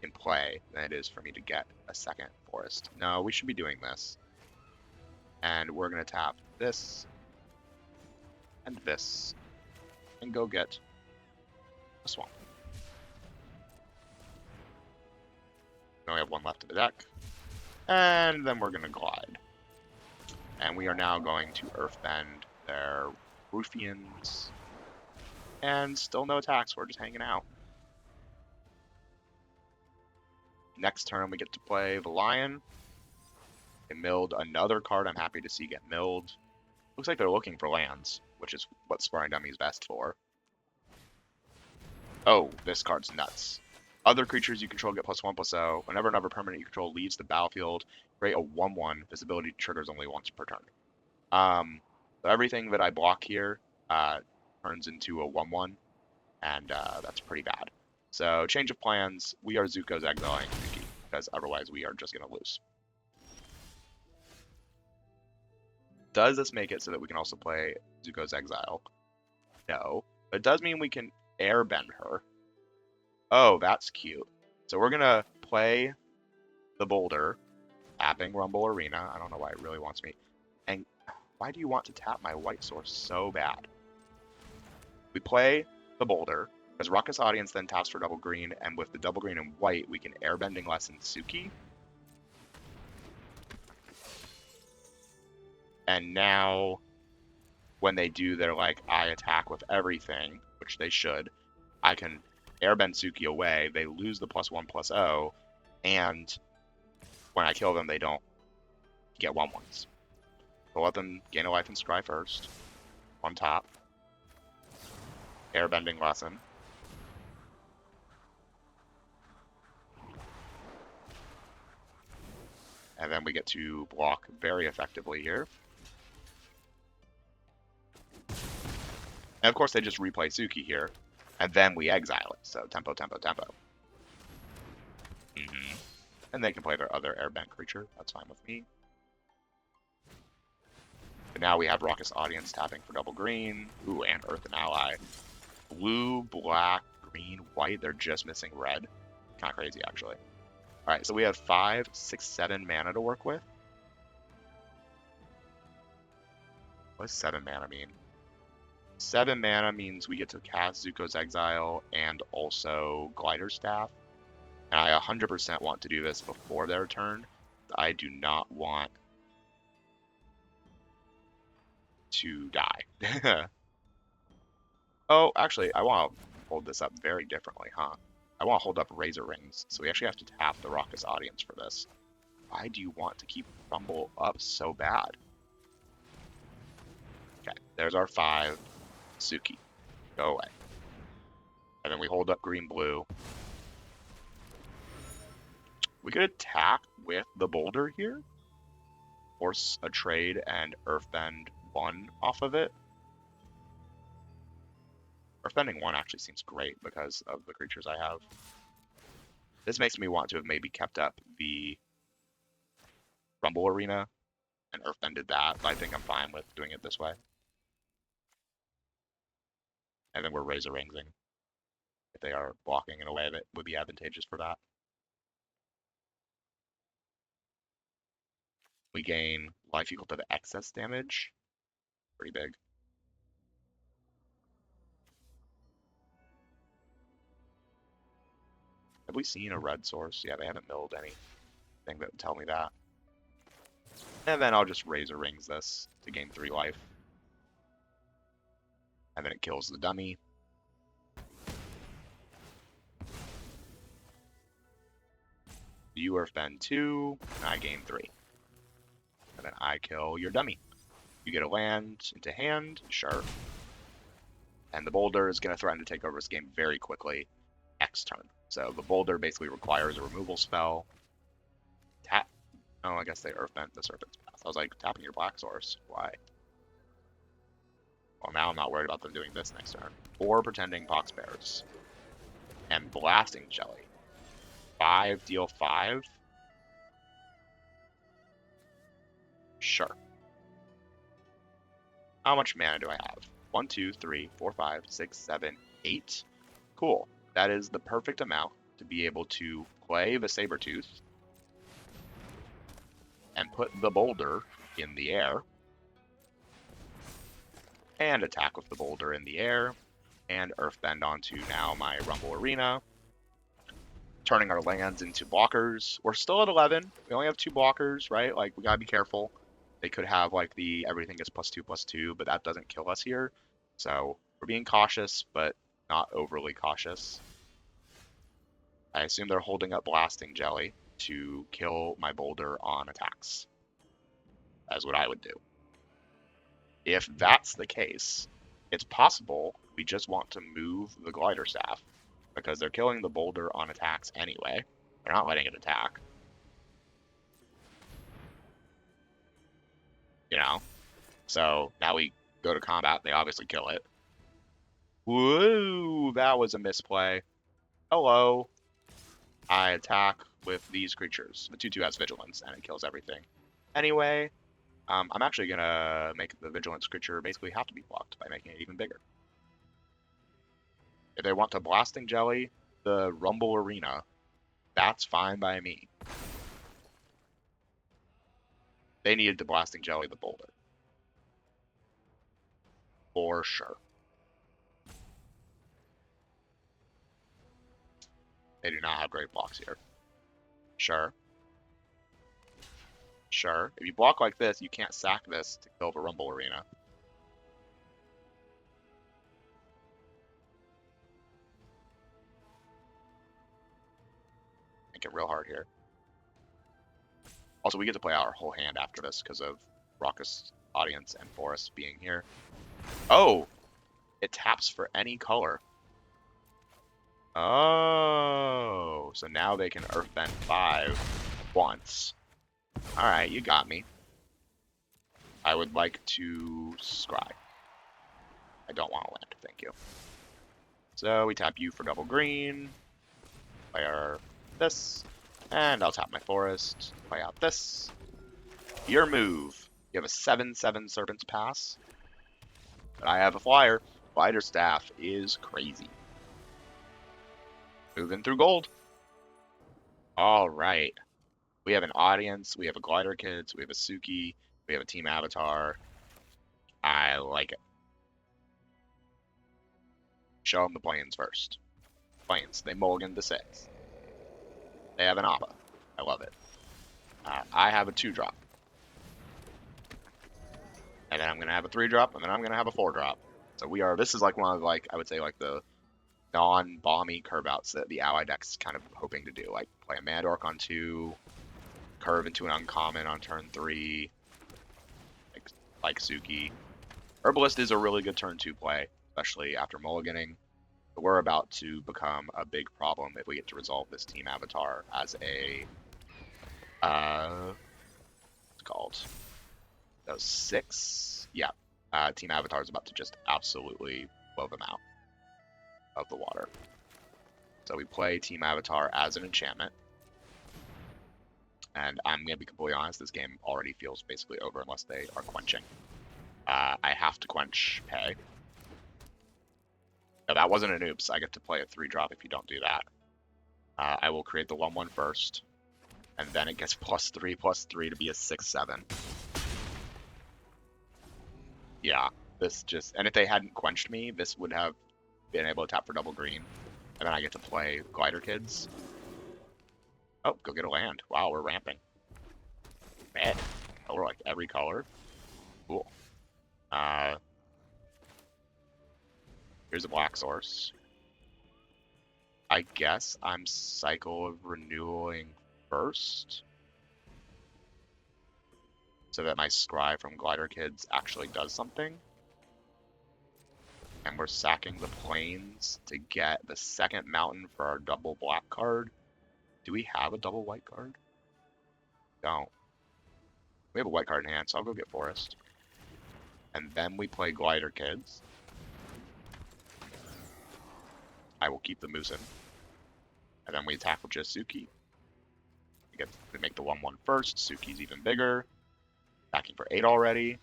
in play than it is for me to get a second forest. No, we should be doing this. And we're going to tap this and this and go get a swamp. Now we have 1 left in the deck. And then we're going to glide. And we are now going to Earthbend their Ruffians. And still no attacks, we're just hanging out. Next turn we get to play the Lion. They milled another card I'm happy to see get milled. Looks like they're looking for lands, which is what Sparring Dummy is best for. Oh, this card's nuts. Other creatures you control get +1/+0. Whenever another permanent you control leaves the battlefield, create a 1/1. This ability triggers only once per turn. So everything that I block here turns into a 1/1, and that's pretty bad. So change of plans. We are Zuko's exiling Suki, because otherwise we are just going to lose. Does this make it so that we can also play Zuko's Exile? No. But it does mean we can airbend her. Oh, that's cute. So we're going to play the Boulder, tapping Rumble Arena. I don't know why it really wants me. And why do you want to tap my white source so bad? We play the Boulder, because Ruckus Audience then taps for double green, and with the double green and white, we can airbending lesson Suki. And now, when they do their, like, I attack with everything, which they should, I can airbend Suki away, they lose the +1/+0, and when I kill them, they don't get 1/1s. So let them gain a life and scry first. On top. Airbending lesson. And then we get to block very effectively here. And of course they just replay Suki here. And then we exile it. So tempo, tempo, tempo. And they can play their other airbend creature. That's fine with me. But now we have Raucous Audience tapping for double green. Ooh, and Earth and Ally. Blue, black, green, white. They're just missing red. Kind of crazy, actually. Alright, so we have 5, 6, 7 mana to work with. What does 7 mana mean? 7 mana means we get to cast Zuko's Exile and also Glider Staff. And I 100% want to do this before their turn. I do not want to die. Oh, actually, I want to hold this up very differently, huh? I want to hold up Razor Rings, so we actually have to tap the Raucous Audience for this. Why do you want to keep Rumble up so bad? Okay, there's our 5. Suki. Go away. And then we hold up green-blue. We could attack with the Boulder here. Force a trade and Earthbend 1 off of it. Earthbending 1 actually seems great because of the creatures I have. This makes me want to have maybe kept up the Rumble Arena and Earthbended that, but I think I'm fine with doing it this way. And then we're Razor Ringsing if they are blocking in a way that would be advantageous for that. We gain life equal to the excess damage. Pretty big. Have we seen a red source? Yeah, they haven't milled anything that would tell me that. And then I'll just Razor Rings this to gain 3 life. And then it kills the dummy. You Earthbend 2, and I gain 3. And then I kill your dummy. You get a land into hand, sure. And the Boulder is going to threaten to take over this game very quickly next turn. So the Boulder basically requires a removal spell. Tap. Oh, I guess they Earthbent the Serpent's Path. I was like, tapping your Black Source. Why? Well, now I'm not worried about them doing this next turn. Or pretending Pox Bears. And Blasting Jelly. 5 deal 5? Sure. How much mana do I have? 1, 2, 3, 4, 5, 6, 7, 8. Cool. That is the perfect amount to be able to play the Sabertooth and put the Boulder in the air and attack with the Boulder in the air and Earthbend onto now my Rumble Arena, turning our lands into blockers. We're still at 11. We only have 2 blockers, right? Like, we gotta be careful. They could have, like, the everything is +2/+2, but that doesn't kill us here. So, we're being cautious, but not overly cautious. I assume they're holding up Blasting Jelly to kill my Boulder on attacks. That's what I would do. If that's the case, it's possible we just want to move the Glider Staff, because they're killing the Boulder on attacks anyway. They're not letting it attack. You know? So now we go to combat, they obviously kill it. Whoa, that was a misplay. Hello. I attack with these creatures. The 2/2 has Vigilance, and it kills everything. Anyway, I'm actually going to make the Vigilance creature basically have to be blocked by making it even bigger. If they want to Blasting Jelly the Rumble Arena, that's fine by me. They needed to Blasting Jelly the Boulder. For sure. They do not have great blocks here. Sure. Sure. If you block like this, you can't sack this to kill the Rumble Arena. Make it real hard here. Also, we get to play out our whole hand after this because of Raucous Audience and Forest being here. Oh! It taps for any color. Oh, so now they can Earthbend 5 once. Alright, you got me. I would like to scry. I don't want to land, thank you. So we tap you for double green. Play our this. And I'll tap my forest. Play out this. Your move. You have a 7/7 Serpent's Pass. But I have a flyer. Glider Staff is crazy. Moving through gold. Alright. We have an audience, we have a Glider Kids, we have a Suki, we have a Team Avatar. I like it. Show them the planes first. Planes. They mulligan to 6. They have an Appa. I love it. I have a 2-drop. And then I'm going to have a 3-drop, and then I'm going to have a 4-drop. So we are, this is like one of, like, I would say, like, the non-bomby curve outs that the ally deck's kind of hoping to do. Like, play a Mandork on 2, curve into an uncommon on turn 3, like Suki. Herbalist is a really good turn 2 play, especially after mulliganing. But we're about to become a big problem if we get to resolve this Team Avatar as a What's it called? That was 6. Yeah. Team Avatar is about to just absolutely blow them out of the water. So we play Team Avatar as an enchantment. And I'm going to be completely honest, this game already feels basically over unless they are quenching. I have to quench pay. No, that wasn't an oops. I get to play a 3-drop if you don't do that. I will create the 1/1 first. And then it gets +3/+3 to be a 6/7. Yeah, this just... And if they hadn't quenched me, this would have been able to tap for double green. And then I get to play Glider Kids. Oh, go get a land. Wow, we're ramping. Red. Oh, we're like every color. Cool. Here's a black source. I guess I'm Cycle of Renewing first. So that my Scry from Glider Kids actually does something. And we're sacking the plains to get the second mountain for our double black card. Do we have a double white card? Don't. We have a white card in hand, so I'll go get Forest. And then we play Glider Kids. I will keep the Moose in. And then we attack with just Suki. We make the 1/1 first. Suki's even bigger. Attacking for 8 already.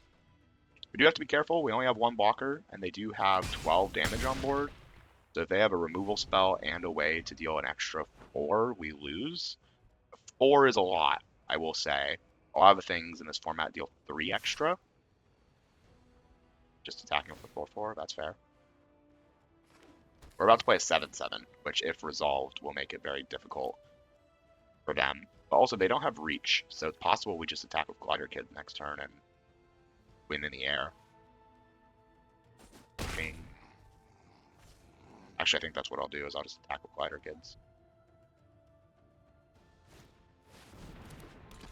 We do have to be careful. We only have 1 blocker, and they do have 12 damage on board. So if they have a removal spell and a way to deal an extra 4, we lose. 4 is a lot, I will say. A lot of the things in this format deal 3 extra. Just attacking with the 4/4, that's fair. We're about to play a 7/7, which if resolved will make it very difficult for them. But also they don't have reach, so it's possible we just attack with Glider Kid next turn and win in the air. Actually, I think that's what I'll do, is I'll just attack with Glider Kids.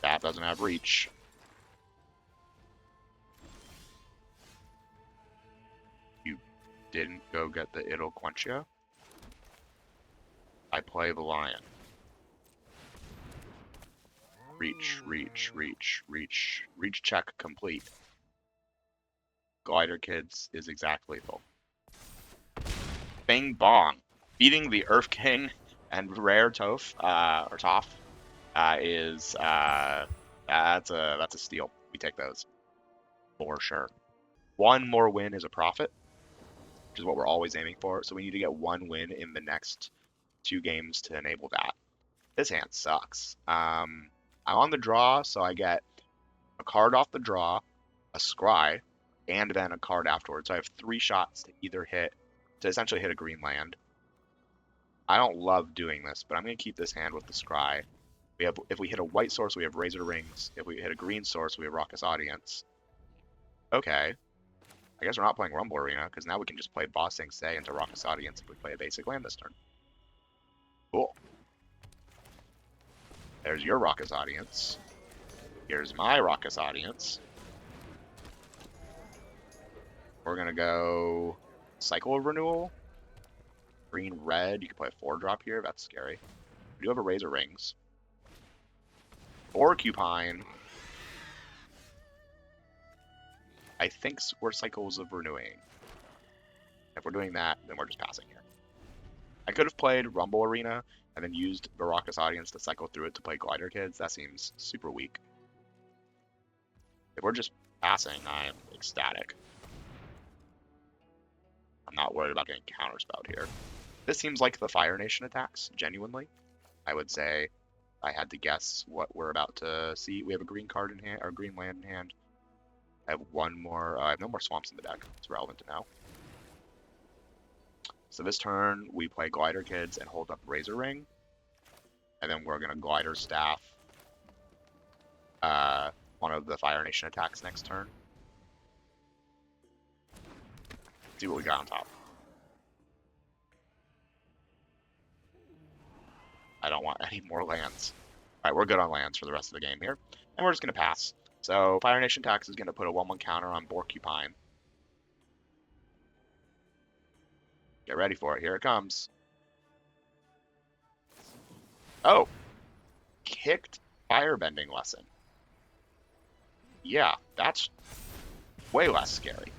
That doesn't have reach. You didn't go get the It'll Quench Ya. I play the Lion. Reach, reach, reach, reach. Reach check complete. Glider Kids is exactly full. Bing bong. Beating the Earth King and Rare Toph, or Toph, is that's a steal. We take those for sure. 1 more win is a profit, which is what we're always aiming for. So we need to get 1 win in the next 2 games to enable that. This hand sucks. I'm on the draw, so I get a card off the draw, a Scry, and then a card afterwards. So I have 3 shots to essentially hit a green land. I don't love doing this, but I'm going to keep this hand with the Scry. If we hit a white source, we have Razor Rings. If we hit a green source, we have Raucous Audience. Okay. I guess we're not playing Rumble Arena, because now we can just play Bossing Say into Raucous Audience if we play a basic land this turn. Cool. There's your Raucous Audience. Here's my Raucous Audience. We're going to go Cycle of Renewal. Green, red. You can play a 4-drop here. That's scary. We do have a Razor Rings. Porcupine. I think we're Cycles of Renewing. If we're doing that, then we're just passing here. I could have played Rumble Arena and then used the Raucous Audience to cycle through it to play Glider Kids. That seems super weak. If we're just passing, I'm ecstatic. I'm not worried about getting counterspelled here. This seems like the Fire Nation attacks, genuinely. I would say, if I had to guess what we're about to see. We have a green card in hand, or green land in hand. I have 1 more. I have no more swamps in the deck. It's relevant to know. So this turn, we play Glider Kids and hold up Razor Ring. And then we're going to Glider Staff one of the Fire Nation attacks next turn. See what we got on top. I don't want any more lands. Alright, we're good on lands for the rest of the game here. And we're just going to pass. So Fire Nation Tax is going to put a 1/1 counter on Porcupine. Get ready for it. Here it comes. Oh! Kicked Firebending lesson. Yeah, that's way less scary.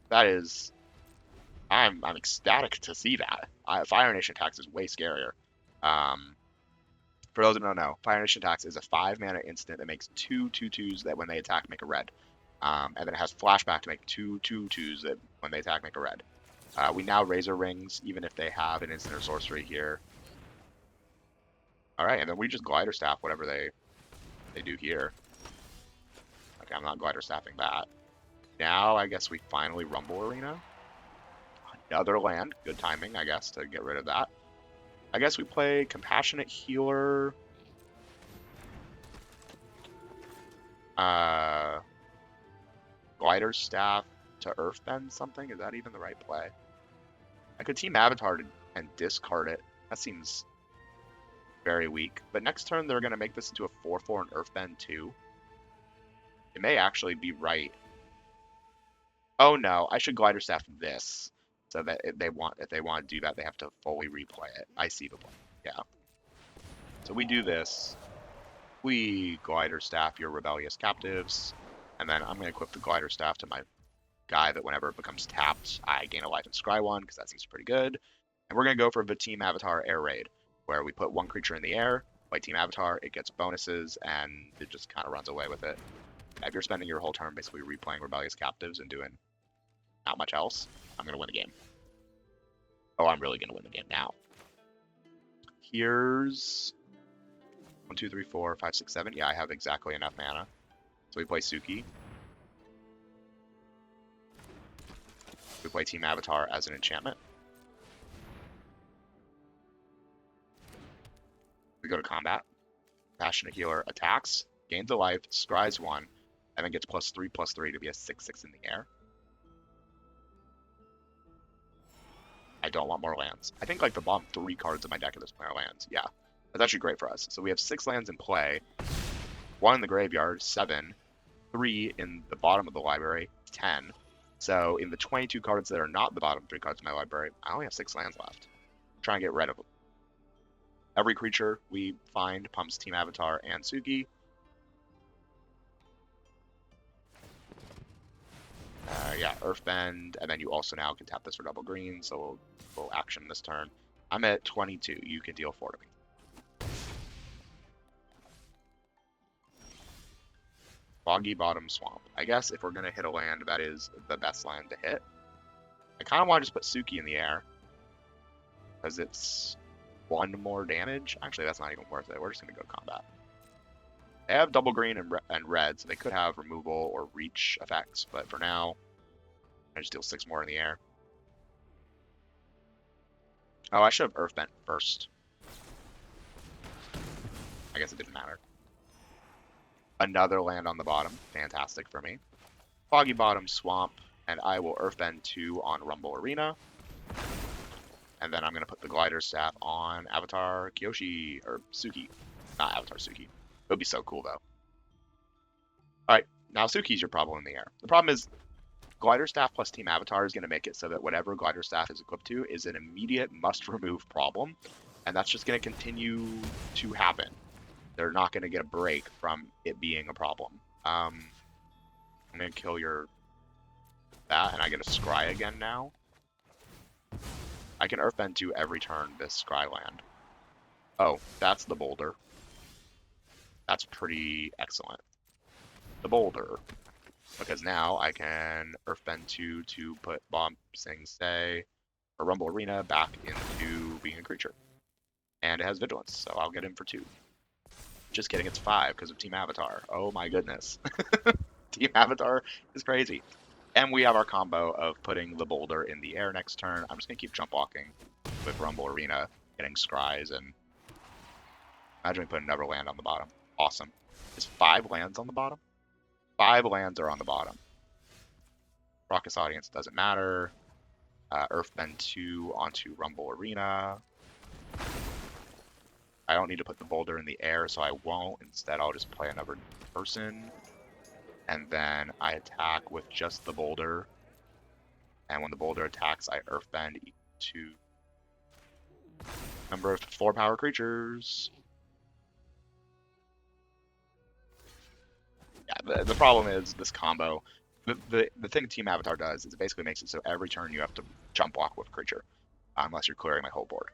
That is, I'm ecstatic to see that. Fire Nation Tax is way scarier. Um, for those who don't know, Fire Nation Tax is a 5-mana instant that makes 2/2/2s that when they attack make a red. And then it has flashback to make 2/2/2s that when they attack make a red. We now Razor Rings, even if they have an instant or sorcery here. Alright, and then we just Glider Staff whatever they do here. Okay, I'm not Glider Staffing that. Now I guess we finally Rumble Arena. Another land. Good timing, I guess, to get rid of that. I guess we play Compassionate Healer. Glider Staff to Earthbend something? Is that even the right play? I could team Avatar and discard it. That seems very weak. But next turn they're going to make this into a 4/4 and Earthbend too. It may actually be right. Oh no, I should Glider Staff this. So that if they want to do that, they have to fully replay it. I see the point. Yeah. So we do this. We Glider Staff your Rebellious Captives. And then I'm going to equip the Glider Staff to my guy that whenever it becomes tapped, I gain a life and scry one, because that seems pretty good. And we're going to go for the Team Avatar Air Raid, where we put one creature in the air, play Team Avatar, it gets bonuses, and it just kind of runs away with it. If you're spending your whole turn basically replaying Rebellious Captives and doing not much else, I'm going to win the game. Oh, I'm really going to win the game now. Here's 1, 2, 3, 4, 5, 6, 7. Yeah, I have exactly enough mana. So we play Suki. We play Team Avatar as an enchantment. We go to combat. Passionate Healer attacks, gains a life, scries 1, and then gets +3/+3 to be a 6/6 in the air. I don't want more lands. I think like the bottom 3 cards of my deck are this player lands. Yeah, that's actually great for us. So we have 6 lands in play, 1 in the graveyard, 7, 3 in the bottom of the library, 10. So in the 22 cards that are not the bottom 3 cards of my library, I only have 6 lands left. Try and get rid of them. Every creature we find pumps Team Avatar and Suki. Yeah, Earthbend, and then you also now can tap this for double green, so we'll action this turn. I'm at 22. You can deal 4 to me. Foggy Bottom Swamp. I guess if we're going to hit a land, that is the best land to hit. I kind of want to just put Suki in the air, because it's 1 more damage. Actually, that's not even worth it. We're just going to go combat. They have double green and red, so they could have removal or reach effects, but for now, I just deal 6 more in the air. Oh, I should have Earthbent first. I guess it didn't matter. Another land on the bottom. Fantastic for me. Foggy Bottom Swamp, and I will Earthbend 2 on Rumble Arena. And then I'm going to put the Glider Staff on Avatar Kyoshi, or Suki. Not Avatar Suki. It would be so cool, though. Alright, now Suki's your problem in the air. The problem is Glider Staff plus Team Avatar is going to make it so that whatever Glider Staff is equipped to is an immediate must-remove problem, and that's just going to continue to happen. They're not going to get a break from it being a problem. I'm going to kill that, and I get a Scry again now. I can Earthbend 2 every turn this Scry land. Oh, that's the Boulder. That's pretty excellent. The Boulder. Because now I can Earthbend 2 to put Bomb Sing Stay or Rumble Arena back into being a creature. And it has Vigilance, so I'll get him for 2. Just kidding, it's 5 because of Team Avatar. Oh my goodness. Team Avatar is crazy. And we have our combo of putting the Boulder in the air next turn. I'm just going to keep jump walking with Rumble Arena, getting Scries, and imagine we put another land on the bottom. Awesome. Is 5 lands on the bottom? 5 lands are on the bottom. Raucous Audience doesn't matter. Earthbend 2 onto Rumble Arena. I don't need to put the Boulder in the air, so I won't. Instead, I'll just play another person. And then I attack with just the Boulder. And when the Boulder attacks, I Earthbend to number of 4 power creatures. The problem is this combo. The thing Team Avatar does is it basically makes it so every turn you have to jump block with a creature, unless you're clearing my whole board.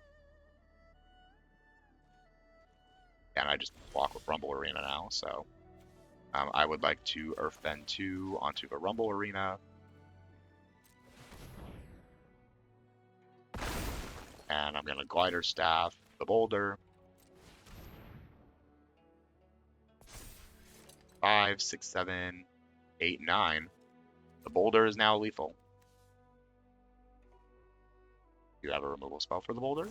And I just block with Rumble Arena now, so I would like to Earthbend 2 onto a Rumble Arena. And I'm going to Glider Staff the Boulder. 5, 6, 7, 8, 9. The Boulder is now lethal. You have a removal spell for the Boulder.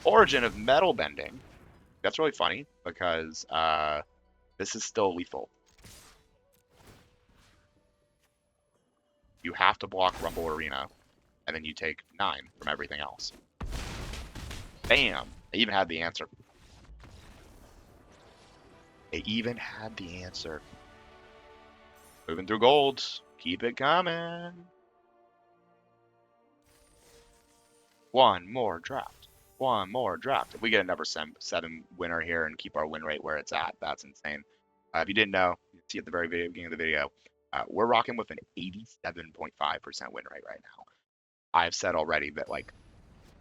Origin of Metal Bending. That's really funny because this is still lethal. You have to block Rumble Arena, and then you take 9 from everything else. Bam! I even had the answer. They even had the answer. Moving through gold. Keep it coming. One more draft. One more draft. If we get another 7 winner here and keep our win rate where it's at, that's insane. If you didn't know, you can see at the very beginning of the video, we're rocking with an 87.5% win rate right now. I've said already that like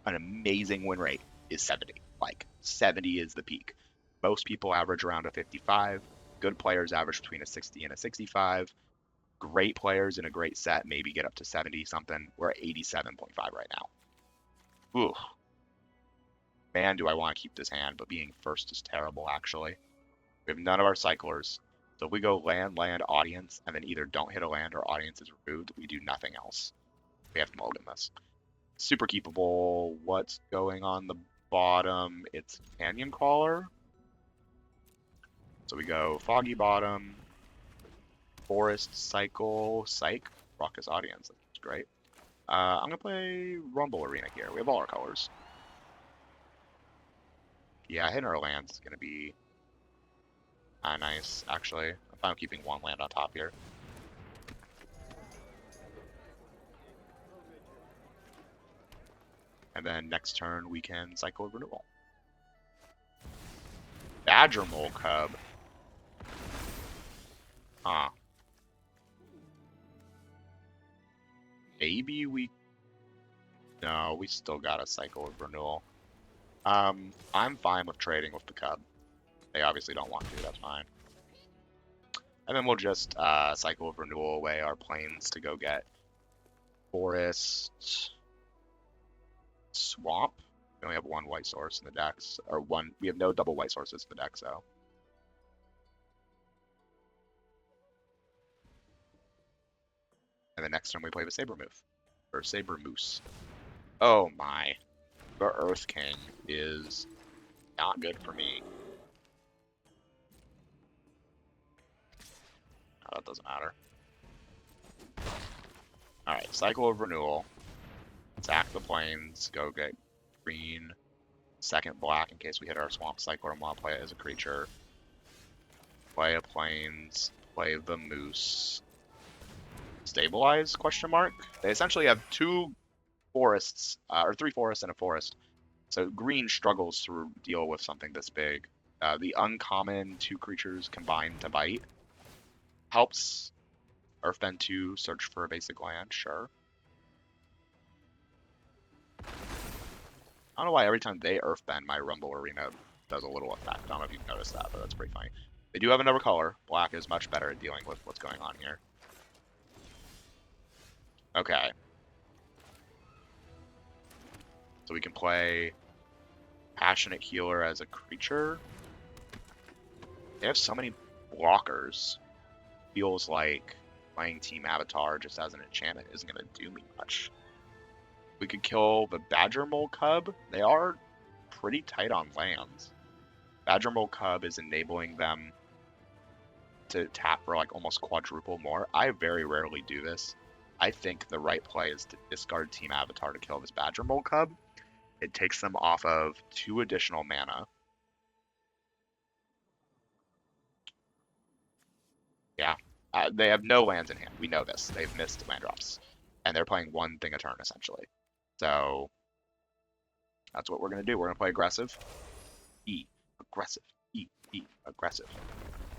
an amazing win rate is 70. Like 70 is the peak. Most people average around a 55. Good players average between a 60 and a 65. Great players in a great set maybe get up to 70 something. We're at 87.5 right now. Ooh. Man, do I want to keep this hand, but being first is terrible, actually. We have none of our cyclers. So if we go land, land, audience, and then either don't hit a land or audience is removed, we do nothing else. We have to mulligan this. Super keepable. What's going on the bottom? It's Canyon Crawler. So we go Foggy Bottom, Forest Cycle, Psych, Raucous Audience. That's great. I'm going to play Rumble Arena here. We have all our colors. Yeah, hitting our lands is going to be nice, actually. I'm fine with keeping one land on top here. And then next turn we can cycle Renewal. Badger Mole Cub. Huh. Maybe we... No, we still gotta cycle with Renewal. I'm fine with trading with the Cub. They obviously don't want to, that's fine. And then we'll just cycle with Renewal away our plains to go get Forest... Swamp. We only have one white source in the decks, or one. We have no double white sources in the deck, so. And the next turn we play the Saber Move, or Saber Moose. Oh my, the Earth King is not good for me. Oh, that doesn't matter. All right, cycle of Renewal. Attack the plains, go get green, second black in case we hit our swamp cycler and want to play it as a creature. Play a plains, play the moose. Stabilize, question mark? They essentially have 2 forests, or 3 forests and a forest. So green struggles to deal with something this big. The uncommon 2 creatures combined to bite helps. Earthbend 2, search for a basic land, sure. I don't know why every time they Earthbend, my Rumble Arena does a little effect. I don't know if you've noticed that, but that's pretty funny. They do have another color. Black is much better at dealing with what's going on here. Okay. So we can play Passionate Healer as a creature. They have so many blockers. Feels like playing Team Avatar just as an enchantment isn't going to do me much. We could kill the Badger Mole Cub. They are pretty tight on lands. Badger Mole Cub is enabling them to tap for like almost quadruple more. I very rarely do this. I think the right play is to discard Team Avatar to kill this Badger Mole Cub. It takes them off of 2 additional mana. Yeah, they have no lands in hand. We know this. They've missed land drops. And they're playing 1 thing a turn, essentially. So that's what we're going to do. We're going to play aggressive. E. Aggressive. E. E. Aggressive.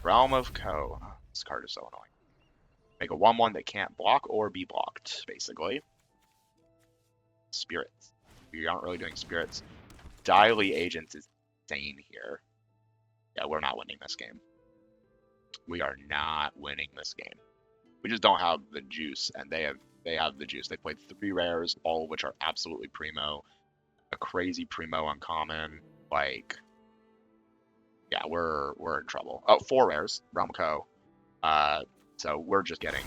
Realm of Co. This card is so annoying. Make a 1/1 that can't block or be blocked, basically. Spirits. We aren't really doing spirits. Diley Agents is insane here. Yeah, we're not winning this game. We are not winning this game. We just don't have the juice, and they have the juice. They played 3 rares, all of which are absolutely primo. A crazy primo uncommon. Like, yeah, we're in trouble. Oh, 4 rares, Realm Co. So we're just getting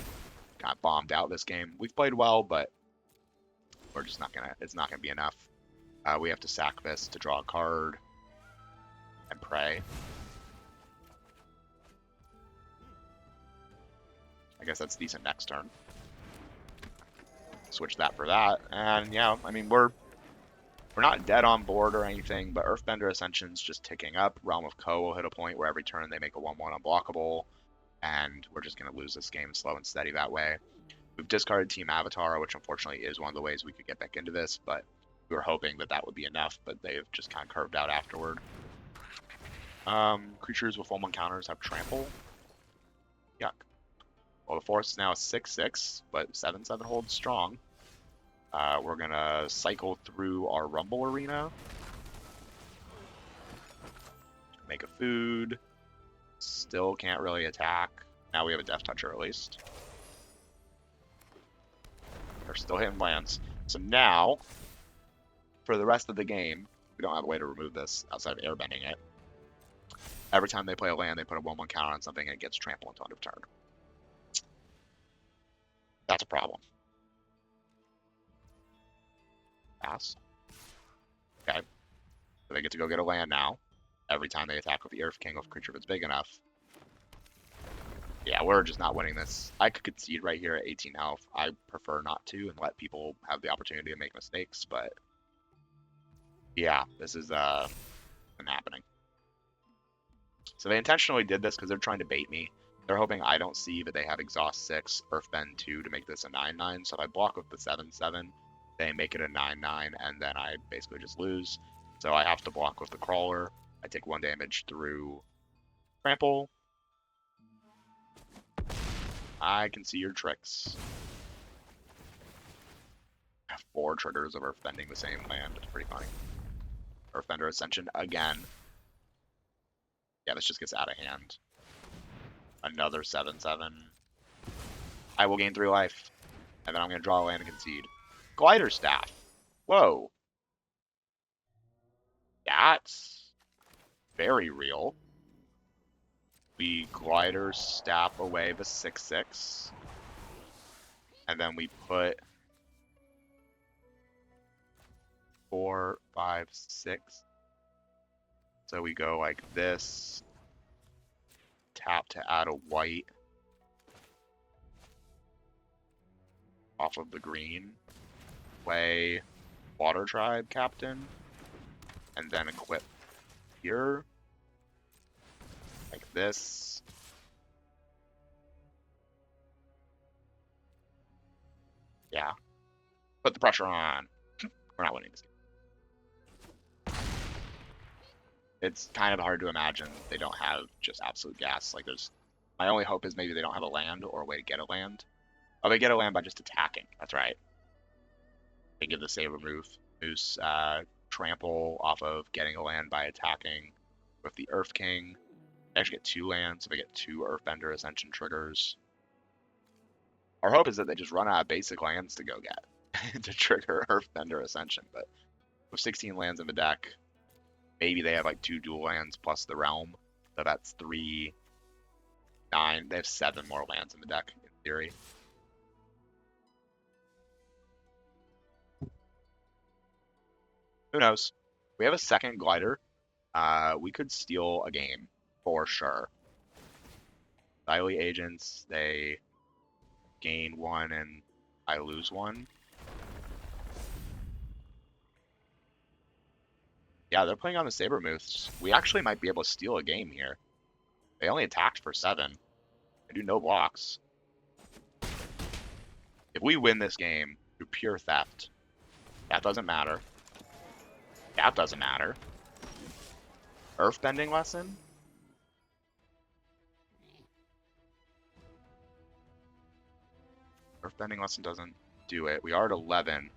kind of bombed out this game. We've played well, but we're just not gonna. It's not gonna be enough. We have to sack this to draw a card and pray. I guess that's decent next turn. Switch that for that, and yeah, I mean we're not dead on board or anything, but Earthbender Ascension's just ticking up. Realm of Co will hit a point where every turn they make a 1/1 unblockable, and we're just gonna lose this game slow and steady that way. We've discarded Team Avatar, which unfortunately is one of the ways we could get back into this, but we were hoping that that would be enough, but they've just kind of curved out afterward. Creatures with 1/1 counters have trample. Yuck. Well, the forest is now a 6/6, but 7/7 holds strong. We're gonna cycle through our Rumble Arena. Make a food. Still can't really attack. Now we have a Death Toucher at least. They're still hitting lands. So now, for the rest of the game, we don't have a way to remove this outside of airbending it. Every time they play a land, they put a 1/1 counter on something and it gets trampled until end of turn. That's a problem. Pass. Okay. So they get to go get a land now. Every time they attack with the Earth King of a creature if it's big enough. Yeah, we're just not winning this. I could concede right here at 18 health. I prefer not to and let people have the opportunity to make mistakes, but yeah, this is been happening. So they intentionally did this because they're trying to bait me. They're hoping I don't see that they have Exhaust 6, Earthbend 2 to make this a 9/9. So if I block with the 7/7, they make it a 9/9, and then I basically just lose. So I have to block with the Crawler. I take 1 damage through Trample. I can see your tricks. I have 4 triggers of Earthbending the same land. It's pretty funny. Earthbender Ascension again. Yeah, this just gets out of hand. Another 7/7. I will gain 3 life. And then I'm going to draw a land and concede. Glider Staff. Whoa. That's very real. We Glider Staff away the 6/6. And then we put 4, 5, 6. So we go like this. Tap to add a white off of the green. Play Water Tribe Captain. And then equip here. Like this. Yeah. Put the pressure on. We're not winning this game. It's kind of hard to imagine they don't have just absolute gas. Like there's, my only hope is maybe they don't have a land or a way to get a land. Oh, they get a land by just attacking. That's right. They give the Saber Moose trample off of getting a land by attacking with the Earth King. They actually get 2 lands, so they get 2 Earthbender Ascension triggers. Our hope is that they just run out of basic lands to go get to trigger Earthbender Ascension, but with 16 lands in the deck, maybe they have like 2 dual lands plus the Realm, so that's 3, 9. They have 7 more lands in the deck, in theory. Who knows? We have a second Glider. We could steal a game for sure. Diley Agents, they gain 1 and I lose 1. Yeah, they're playing on the Saber Moose. We actually might be able to steal a game here. They only attacked for 7. They do no blocks. If we win this game through pure theft, that doesn't matter. That doesn't matter. Earthbending lesson? Earthbending Lesson doesn't do it. We are at 11.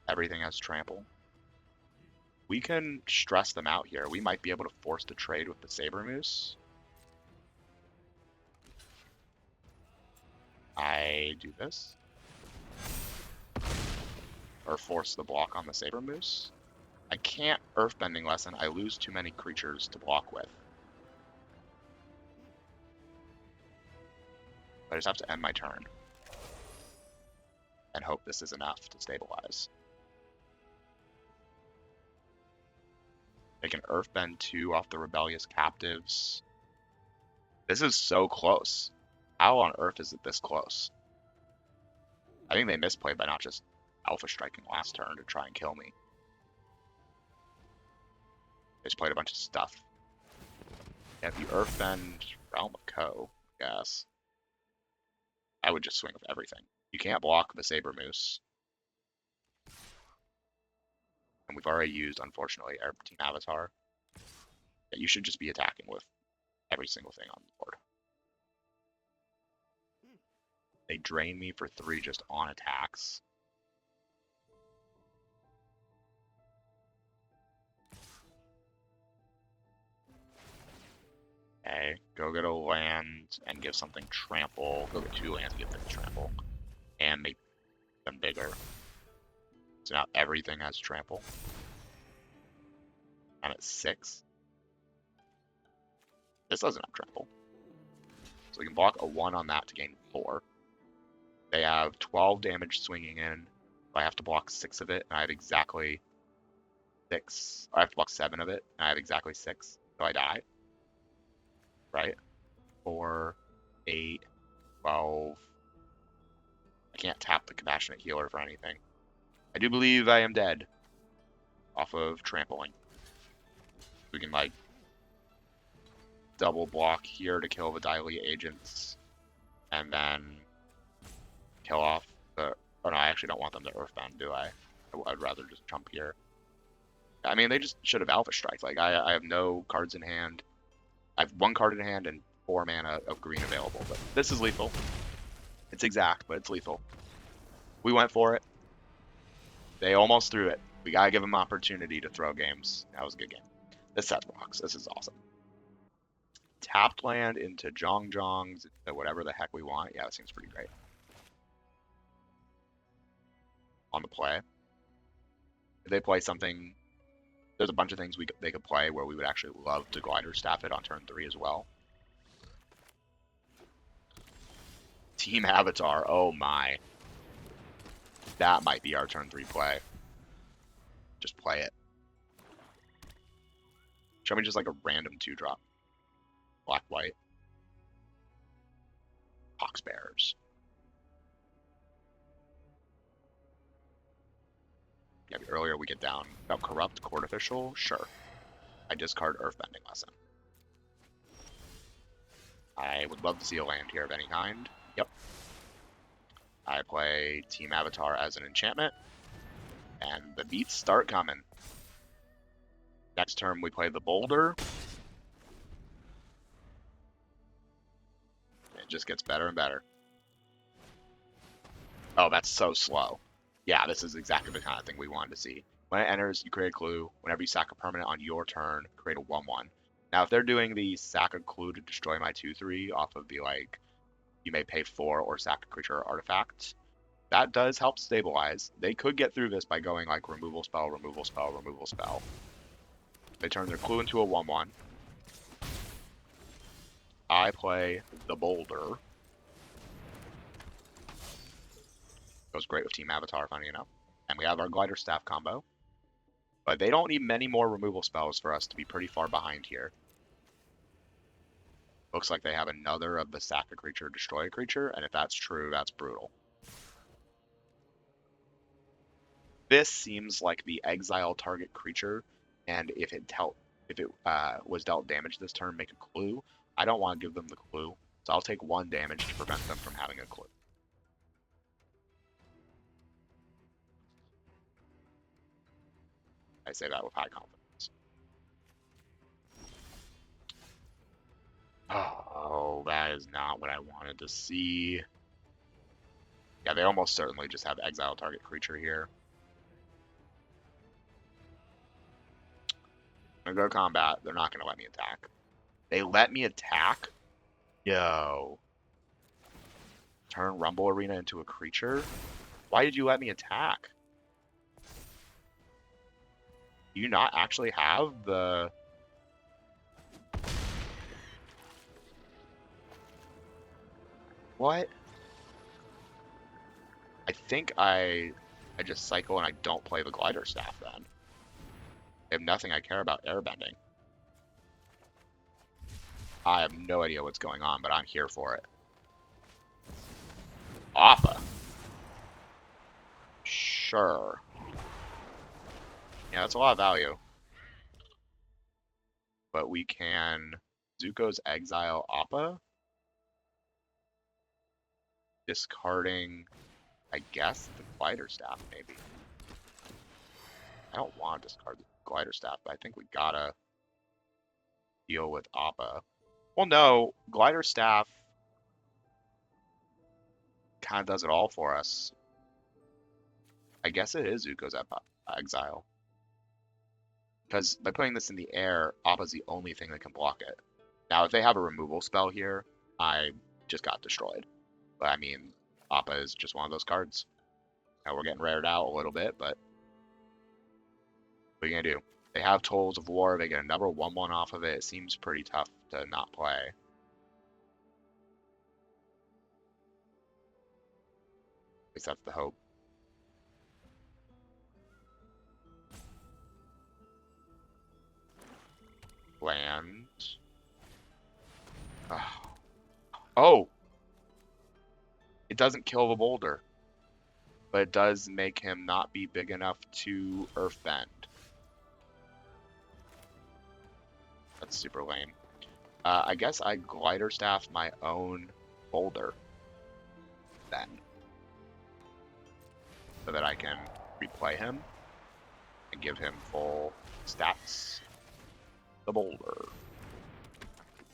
Everything has trample. We can stress them out here. We might be able to force the trade with the Saber Moose. I do this. Or force the block on the Saber Moose. I can't Earthbending Lesson. I lose too many creatures to block with. I just have to end my turn. And hope this is enough to stabilize. They can Earthbend 2 off the Rebellious Captives. This is so close. How on earth is it this close? I think they misplayed by not just Alpha Striking last turn to try and kill me. They just played a bunch of stuff. Yeah, if you Earthbend Realm of Co, I guess. I would just swing with everything. You can't block the Saber Moose. And we've already used, unfortunately, our Team Avatar. Yeah, you should just be attacking with every single thing on the board. They drain me for 3 just on attacks. Okay, go get a land and give something trample. Go get 2 lands and give them trample. And make them bigger. So now everything has trample. I'm at 6. This doesn't have trample. So we can block a 1 on that to gain 4. They have 12 damage swinging in. I have to block 6 of it, and I have exactly 6. I have to block 7 of it, and I have exactly 6. So I die. Right? 4, 8, 12. I can't tap the Compassionate Healer for anything. I do believe I am dead. Off of trampling. We can, like, double block here to kill the Daily Agents. And then kill off the... Oh no, I actually don't want them to Earthbound, do I? I'd rather just jump here. I mean, they just should have Alpha Strike. Like, I have no cards in hand. I have 1 card in hand and 4 mana of green available. But this is lethal. It's exact, but it's lethal. We went for it. They almost threw it. We gotta give them opportunity to throw games. That was a good game. This set rocks. This is awesome. Tapped land into Jongs, into whatever the heck we want. Yeah, that seems pretty great. On the play. If they play something... There's a bunch of things they could play where we would actually love to Glider Staff it on turn 3 as well. Team Avatar, oh my. That might be our turn 3 play. Just play it. Show me just like a random 2-drop. Black, white. Hawks Bears. Yeah, earlier we get down about Corrupt Court Official. Sure. I discard Earthbending Lesson. I would love to see a land here of any kind. Yep. I play Team Avatar as an enchantment. And the beats start coming. Next turn we play the Boulder. It just gets better and better. Oh, that's so slow. Yeah, this is exactly the kind of thing we wanted to see. When it enters, you create a clue. Whenever you sack a permanent on your turn, create a 1/1. Now, if they're doing the sack a clue to destroy my 2/3 off of the, like, you may pay 4 or sack a creature or artifact, that does help stabilize. They could get through this by going, like, removal spell, removal spell, removal spell. They turn their clue into a 1/1. I play the Boulder. Goes great with Team Avatar, funny enough. And we have our Glider Staff combo. But they don't need many more removal spells for us to be pretty far behind here. Looks like they have another of the sack a creature, destroy a creature, and if that's true, that's brutal. This seems like the exile target creature, and if it was dealt damage this turn, make a clue. I don't want to give them the clue, so I'll take 1 damage to prevent them from having a clue. I say that with high confidence. Oh, Oh, that is not what I wanted to see. Yeah, they almost certainly just have exile target creature here. I'm gonna go combat. They're not gonna let me attack. They let me attack? Yo. Turn Rumble Arena into a creature? Why did you let me attack? Do you not actually have the... What? I think I just cycle and I don't play the Glider Staff then. I have nothing I care about airbending. I have no idea what's going on, but I'm here for it. Appa. Sure. Yeah, that's a lot of value. But we can Zuko's Exile Appa. Discarding, I guess, the Glider Staff, maybe. I don't want to discard the Glider Staff, but I think we gotta deal with Appa. Well, no, Glider Staff kind of does it all for us. I guess it is Zuko's Exile. Because by putting this in the air, Appa's the only thing that can block it. Now, if they have a removal spell here, I just got destroyed. But I mean, Appa is just one of those cards. Now we're getting rared out a little bit, but what are you gonna do? They have Tolls of War, they get another 1/1 off of it. It seems pretty tough to not play. At least that's the hope. Land. Oh! It doesn't kill the Boulder. But it does make him not be big enough to Earthbend. That's super lame. I guess I Glider Staff my own Boulder then. So that I can replay him and give him full stats. The Boulder.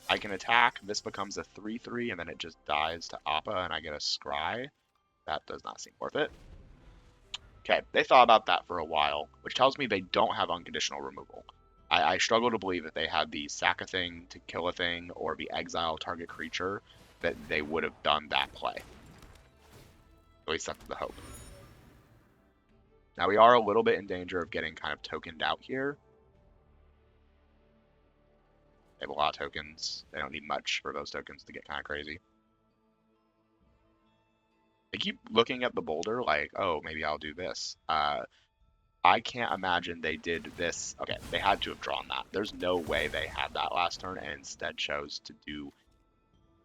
I can attack, this becomes a 3/3, and then it just dies to Appa and I get a Scry. That does not seem worth it. Okay, they thought about that for a while, which tells me they don't have unconditional removal. I struggle to believe that they had the sack a thing to kill a thing or the exile target creature, that they would have done that play. At least that's the hope. Now we are a little bit in danger of getting kind of tokened out here. They have a lot of tokens. They don't need much for those tokens to get kind of crazy. They keep looking at the Boulder like, oh, maybe I'll do this. I can't imagine they did this. Okay, they had to have drawn that. There's no way they had that last turn and instead chose to do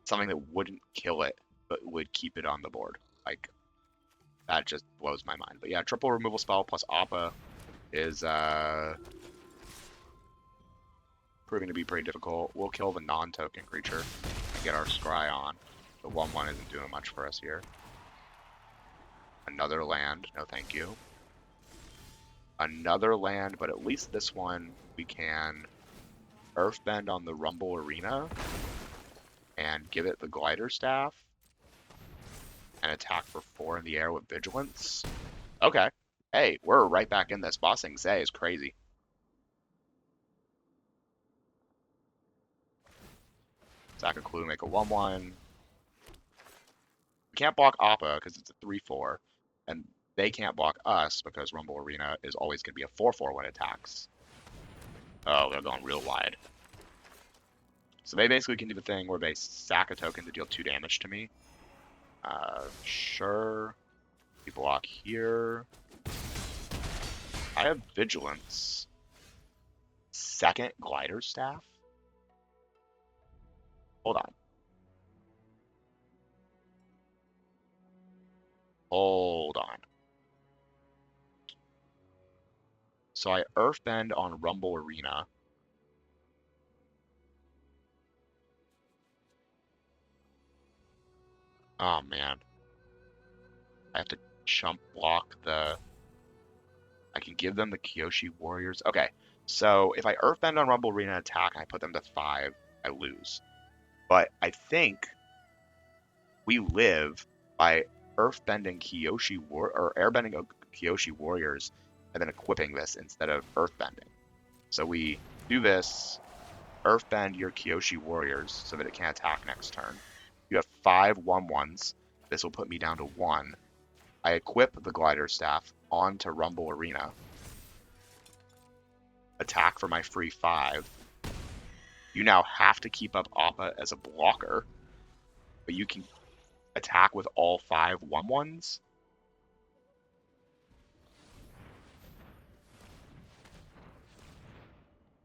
something that wouldn't kill it, but would keep it on the board. Like, that just blows my mind. But yeah, triple removal spell plus Appa is proving to be pretty difficult. We'll kill the non-token creature and get our Scry on. The 1/1 isn't doing much for us here. Another land, no thank you. Another land, but at least this one we can Earthbend on the Rumble Arena and give it the Glider Staff and attack for 4 in the air with Vigilance. Okay. Hey, we're right back in this. Bossing Zay is crazy. Sack a Clue, make a 1/1. We can't block Appa because it's a 3/4. And they can't block us because Rumble Arena is always going to be a 4/4 when it attacks. Oh, they're going real wide. So they basically can do the thing where they sack a token to deal 2 damage to me. Sure. We block here. I have Vigilance. Second Glider Staff? Hold on. Hold on. So I Earthbend on Rumble Arena. Oh man. I have to chump block the... I can give them the Kyoshi Warriors. Okay, so if I Earthbend on Rumble Arena attack and I put them to 5, I lose. But I think we live by earthbending or airbending Kyoshi warriors and then equipping this instead of earthbending. So we do this, earthbend your Kyoshi warriors so that it can attack next turn. You have 5 1/1s. This will put me down to 1. I equip the glider staff onto Rumble Arena. Attack for my free 5. You now have to keep up Appa as a blocker, but you can attack with all 5 1/1s.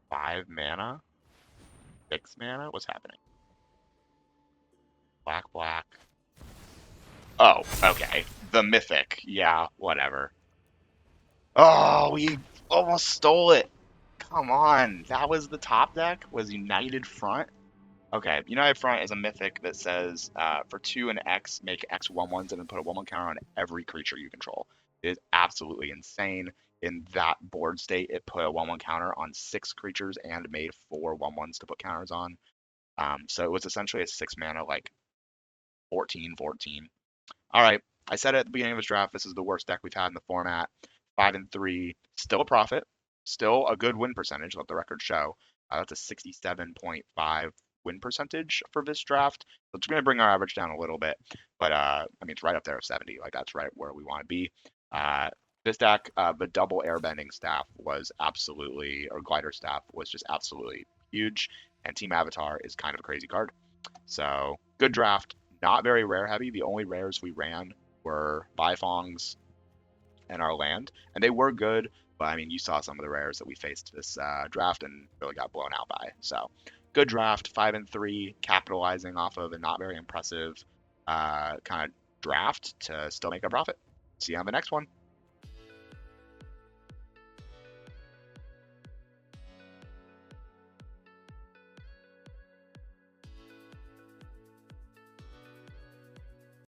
5 mana? 6 mana? What's happening? Black, black. Oh, okay. The Mythic. Yeah, whatever. Oh, we almost stole it. Come on. That was the top deck? Was United Front? Okay, United Front is a mythic that says for 2 and X, make X 1/1s and then put a 1/1 counter on every creature you control. It is absolutely insane. In that board state, it put a 1/1 counter on 6 creatures and made 4 1/1s to put counters on. So it was essentially a 6 mana, like 14/14. All right, I said at the beginning of this draft, this is the worst deck we've had in the format. 5-3, still a profit, still a good win percentage. Let the record show. That's a 67.5 win percentage for this draft. So it's going to bring our average down a little bit, but I mean it's right up there at 70. Like that's right where we want to be. This deck, the double airbending staff was absolutely, or glider staff was just absolutely huge, and Team Avatar is kind of a crazy card. So good draft. Not very rare heavy. The only rares we ran were Bifongs and our land, and they were good. But I mean, you saw some of the rares that we faced this draft and really got blown out by. So good draft, 5-3, capitalizing off of a not very impressive kind of draft to still make a profit. See you on the next one.